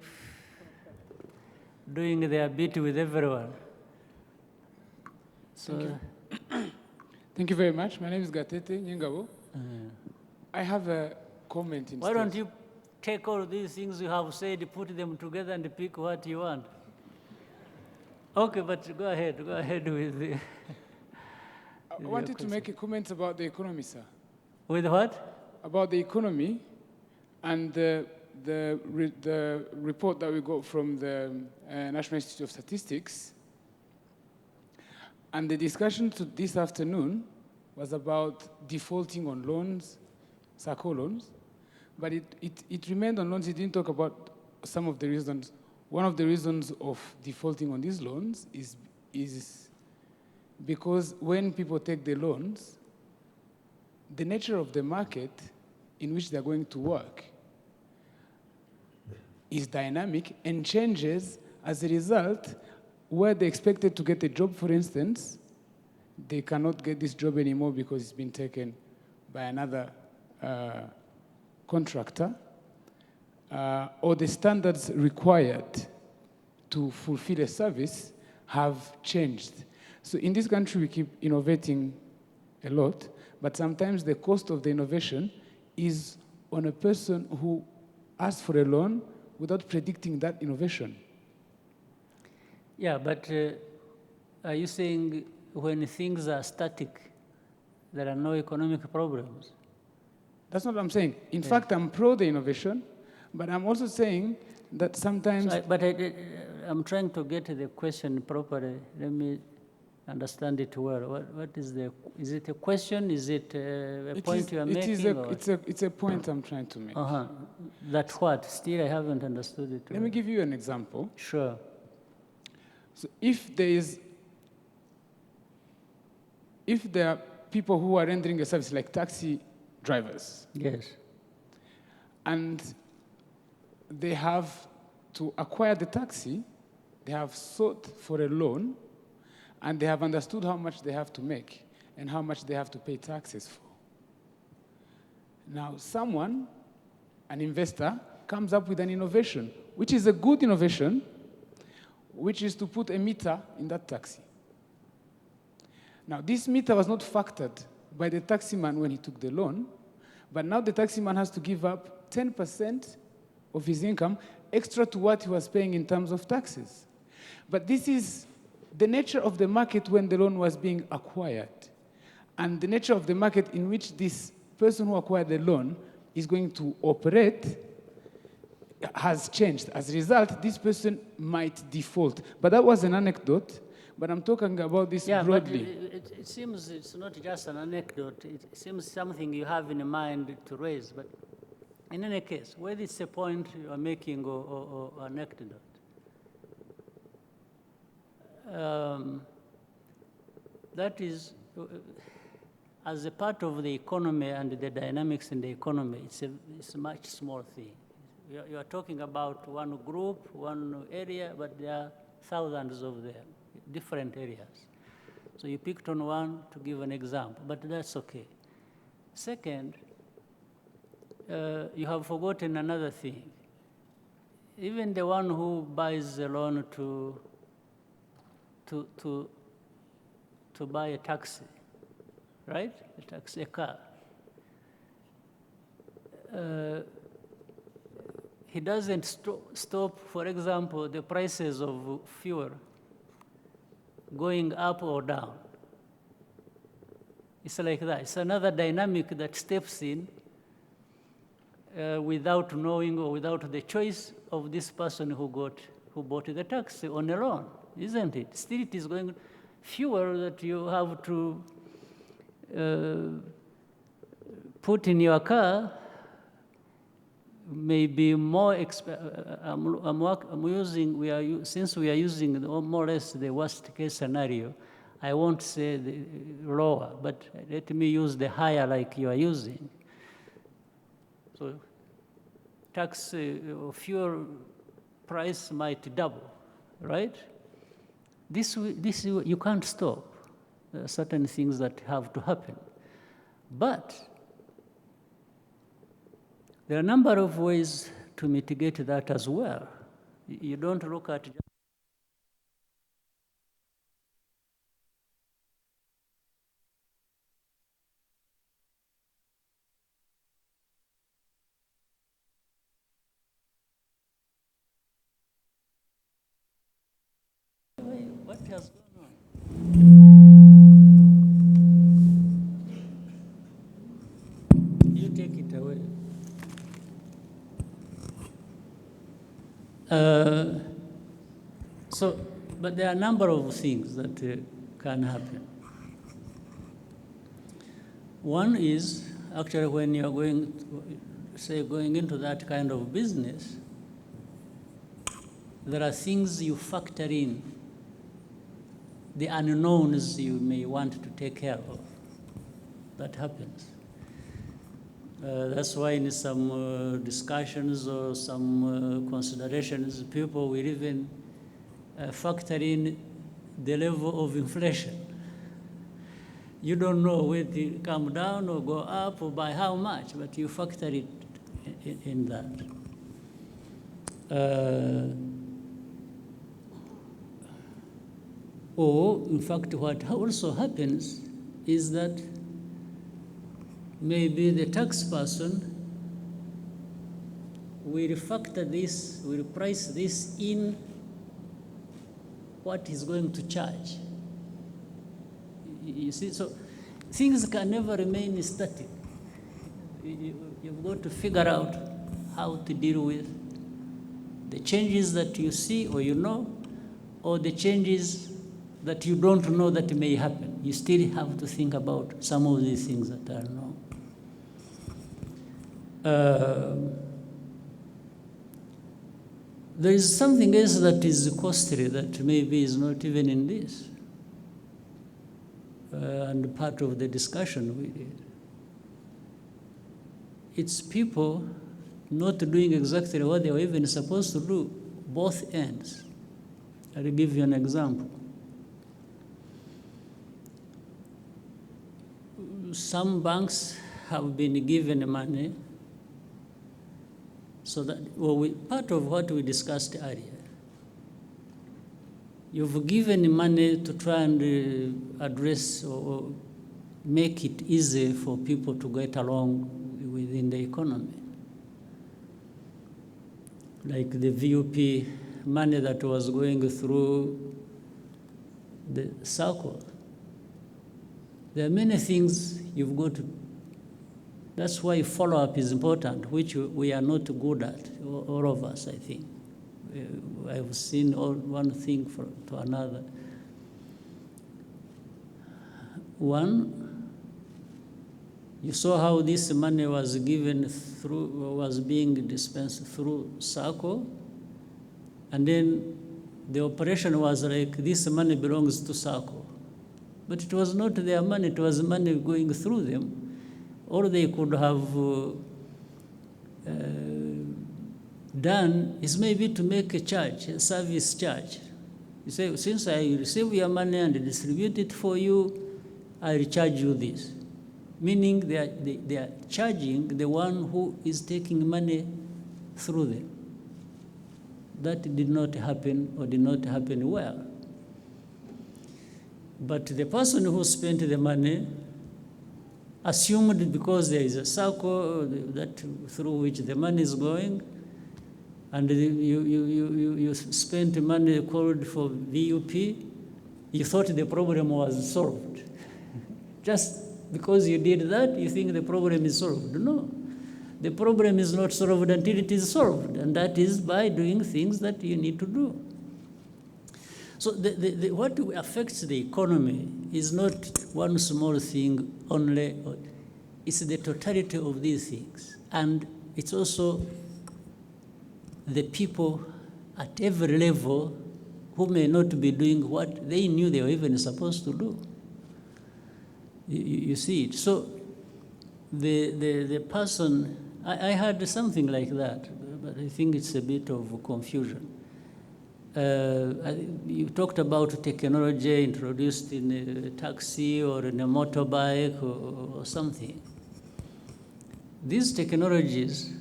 doing their bit with everyone. So, Thank you very much. My name is Gatete Nyengabo. I have a comment instead. why don't you take all these things you have said, put them together and pick what you want? Okay, but go ahead with the... I wanted to make a comment about the economy, sir. With what? About the economy and the report that we got from the National Institute of Statistics. And the discussion this afternoon was about defaulting on loans, SACCO loans, but it remained on loans. It didn't talk about some of the reasons. One of the reasons of defaulting on these loans is because when people take the loans, the nature of the market in which they're going to work is dynamic and changes. As a result, where they expected to get a job, for instance, they cannot get this job anymore because it's been taken by another contractor, or the standards required to fulfill a service have changed. So in this country, we keep innovating a lot, but sometimes the cost of the innovation is on a person who asks for a loan without predicting that innovation. Yeah, but are you saying when things are static, there are no economic problems? That's not what I'm saying. In fact, I'm pro the innovation, but I'm also saying that sometimes... So I'm trying to get the question properly. Let me understand it well. What is it a question? Is it a point you are making? It's a point I'm trying to make. That what? Still, I haven't understood it. Let me give you an example. Sure. So if there are people who are rendering a service like taxi drivers. Yes. And they have to acquire the taxi, they have sought for a loan, and they have understood how much they have to make and how much they have to pay taxes for. Now, someone, an investor, comes up with an innovation, which is a good innovation, which is to put a meter in that taxi. Now, this meter was not factored by the taximan when he took the loan, but now the taximan has to give up 10% of his income extra to what he was paying in terms of taxes. But this is the nature of the market when the loan was being acquired, and the nature of the market in which this person who acquired the loan is going to operate has changed. As a result, this person might default. But that was an anecdote, but I'm talking about this broadly. But it seems it's not just an anecdote. It seems something you have in mind to raise. But in any case, whether it's a point you are making or an anecdote, that is, as a part of the economy and the dynamics in the economy, it's a much small thing. You are talking about one group, one area, but there are thousands of them, different areas. So you picked on one to give an example, but that's okay. Second, you have forgotten another thing. Even the one who buys a loan to buy a taxi, right? A car. He doesn't stop, for example, the prices of fuel going up or down. It's like that. It's another dynamic that steps in without knowing or without the choice of this person who bought the taxi on a loan, isn't it? Still, it is going fuel that you have to put in your car may be more since we are using more or less the worst case scenario, I won't say the lower, but let me use the higher like you are using. So fuel price might double, right? This you can't stop. There are certain things that have to happen. But There are a number of ways to mitigate that as well. You don't look at just what has gone on? You take it away. But there are a number of things that can happen. One is actually when you're going into that kind of business, there are things you factor in, the unknowns you may want to take care of. That happens. That's why in some discussions or some considerations, people will even factor in the level of inflation. You don't know whether it will come down or go up or by how much, but you factor it in that. Or, in fact, what also happens is that maybe the tax person will factor this, will price this in what he's going to charge. You see, so things can never remain static. You've got to figure out how to deal with the changes that you see or you know, or the changes that you don't know that may happen. You still have to think about some of these things that are known. There is something else that is costly that maybe is not even in this. And part of the discussion we did. It's people not doing exactly what they were even supposed to do, both ends. I'll give you an example. Some banks have been given money so that, part of what we discussed earlier, you've given money to try and address or make it easy for people to get along within the economy. Like the VUP money that was going through the circle. There are many things you've got to, that's why follow-up is important, which we are not good at, all of us, I think. I've seen one thing to another. One, you saw how this money was given through, was being dispensed through SACCO, and then the operation was like, this money belongs to SACCO. But it was not their money, it was money going through them. All they could have done is maybe to make a charge, a service charge. You say, since I receive your money and distribute it for you, I recharge you this. Meaning they are charging the one who is taking money through them. That did not happen or did not happen well. But the person who spent the money assumed because there is a circle that through which the money is going, and you spent money called for VUP, you thought the problem was solved. Just because you did that, you think the problem is solved. No, the problem is not solved until it is solved, and that is by doing things that you need to do. So what affects the economy is not one small thing only, it's the totality of these things. And it's also the people at every level who may not be doing what they knew they were even supposed to do. You see it. So the person, I had something like that, but I think it's a bit of confusion. You talked about technology introduced in a taxi or in a motorbike or something. These technologies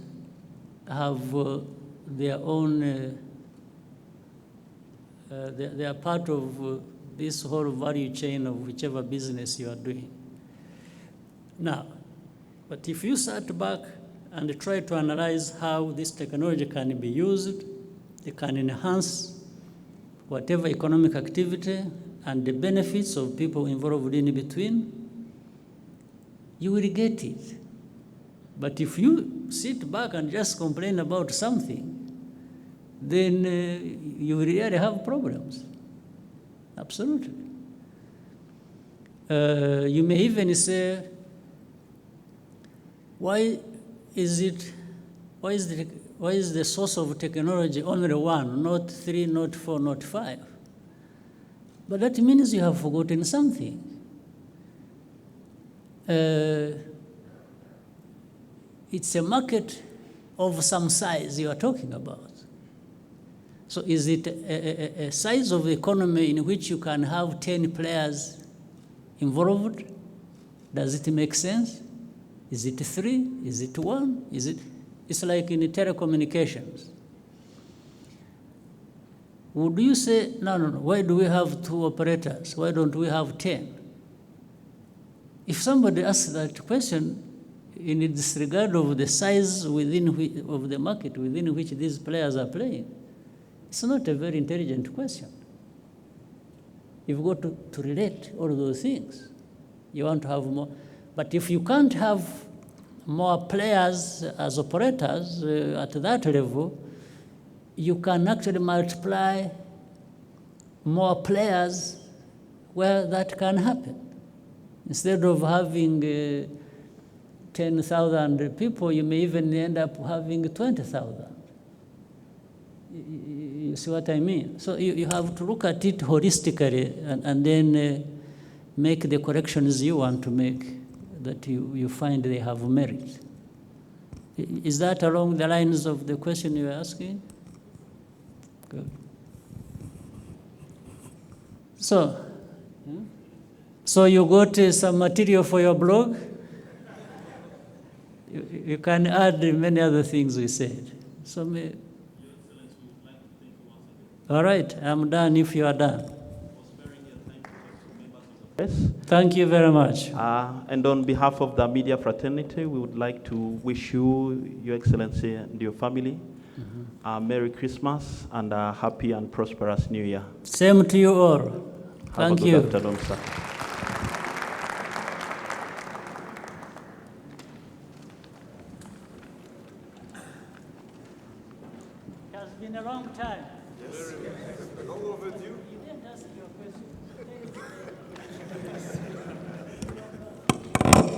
have their own, they are part of this whole value chain of whichever business you are doing. Now, but if you sat back and try to analyze how this technology can be used, it can enhance whatever economic activity and the benefits of people involved in between, you will get it. But if you sit back and just complain about something, then you will really have problems. Absolutely. You may even say, why is the source of technology only one, not three, not four, not five? But that means you have forgotten something. It's a market of some size you are talking about. So is it a size of the economy in which you can have 10 players involved? Does it make sense? Is it 3? Is it 1? It's like in telecommunications. Would you say, no, why do we have 2 operators? Why don't we have 10? If somebody asks that question in disregard of the size of the market within which these players are playing, it's not a very intelligent question. You've got to relate all those things. You want to have more. But if you can't have more players as operators at that level, you can actually multiply more players where that can happen. Instead of having 10,000 people, you may even end up having 20,000. You see what I mean? So you have to look at it holistically and then make the corrections you want to make that you find they have merit. Is that along the lines of the question you're asking? Good. So you got some material for your blog? You can add many other things we said. All right, I'm done if you are done. Yes. Thank you very much. And on behalf of the media fraternity, we would like to wish you, Your Excellency, and your family a Merry Christmas and a happy and prosperous New Year. Same to you all. Thank you. Have a good afternoon, sir. It has been a long time. Yes.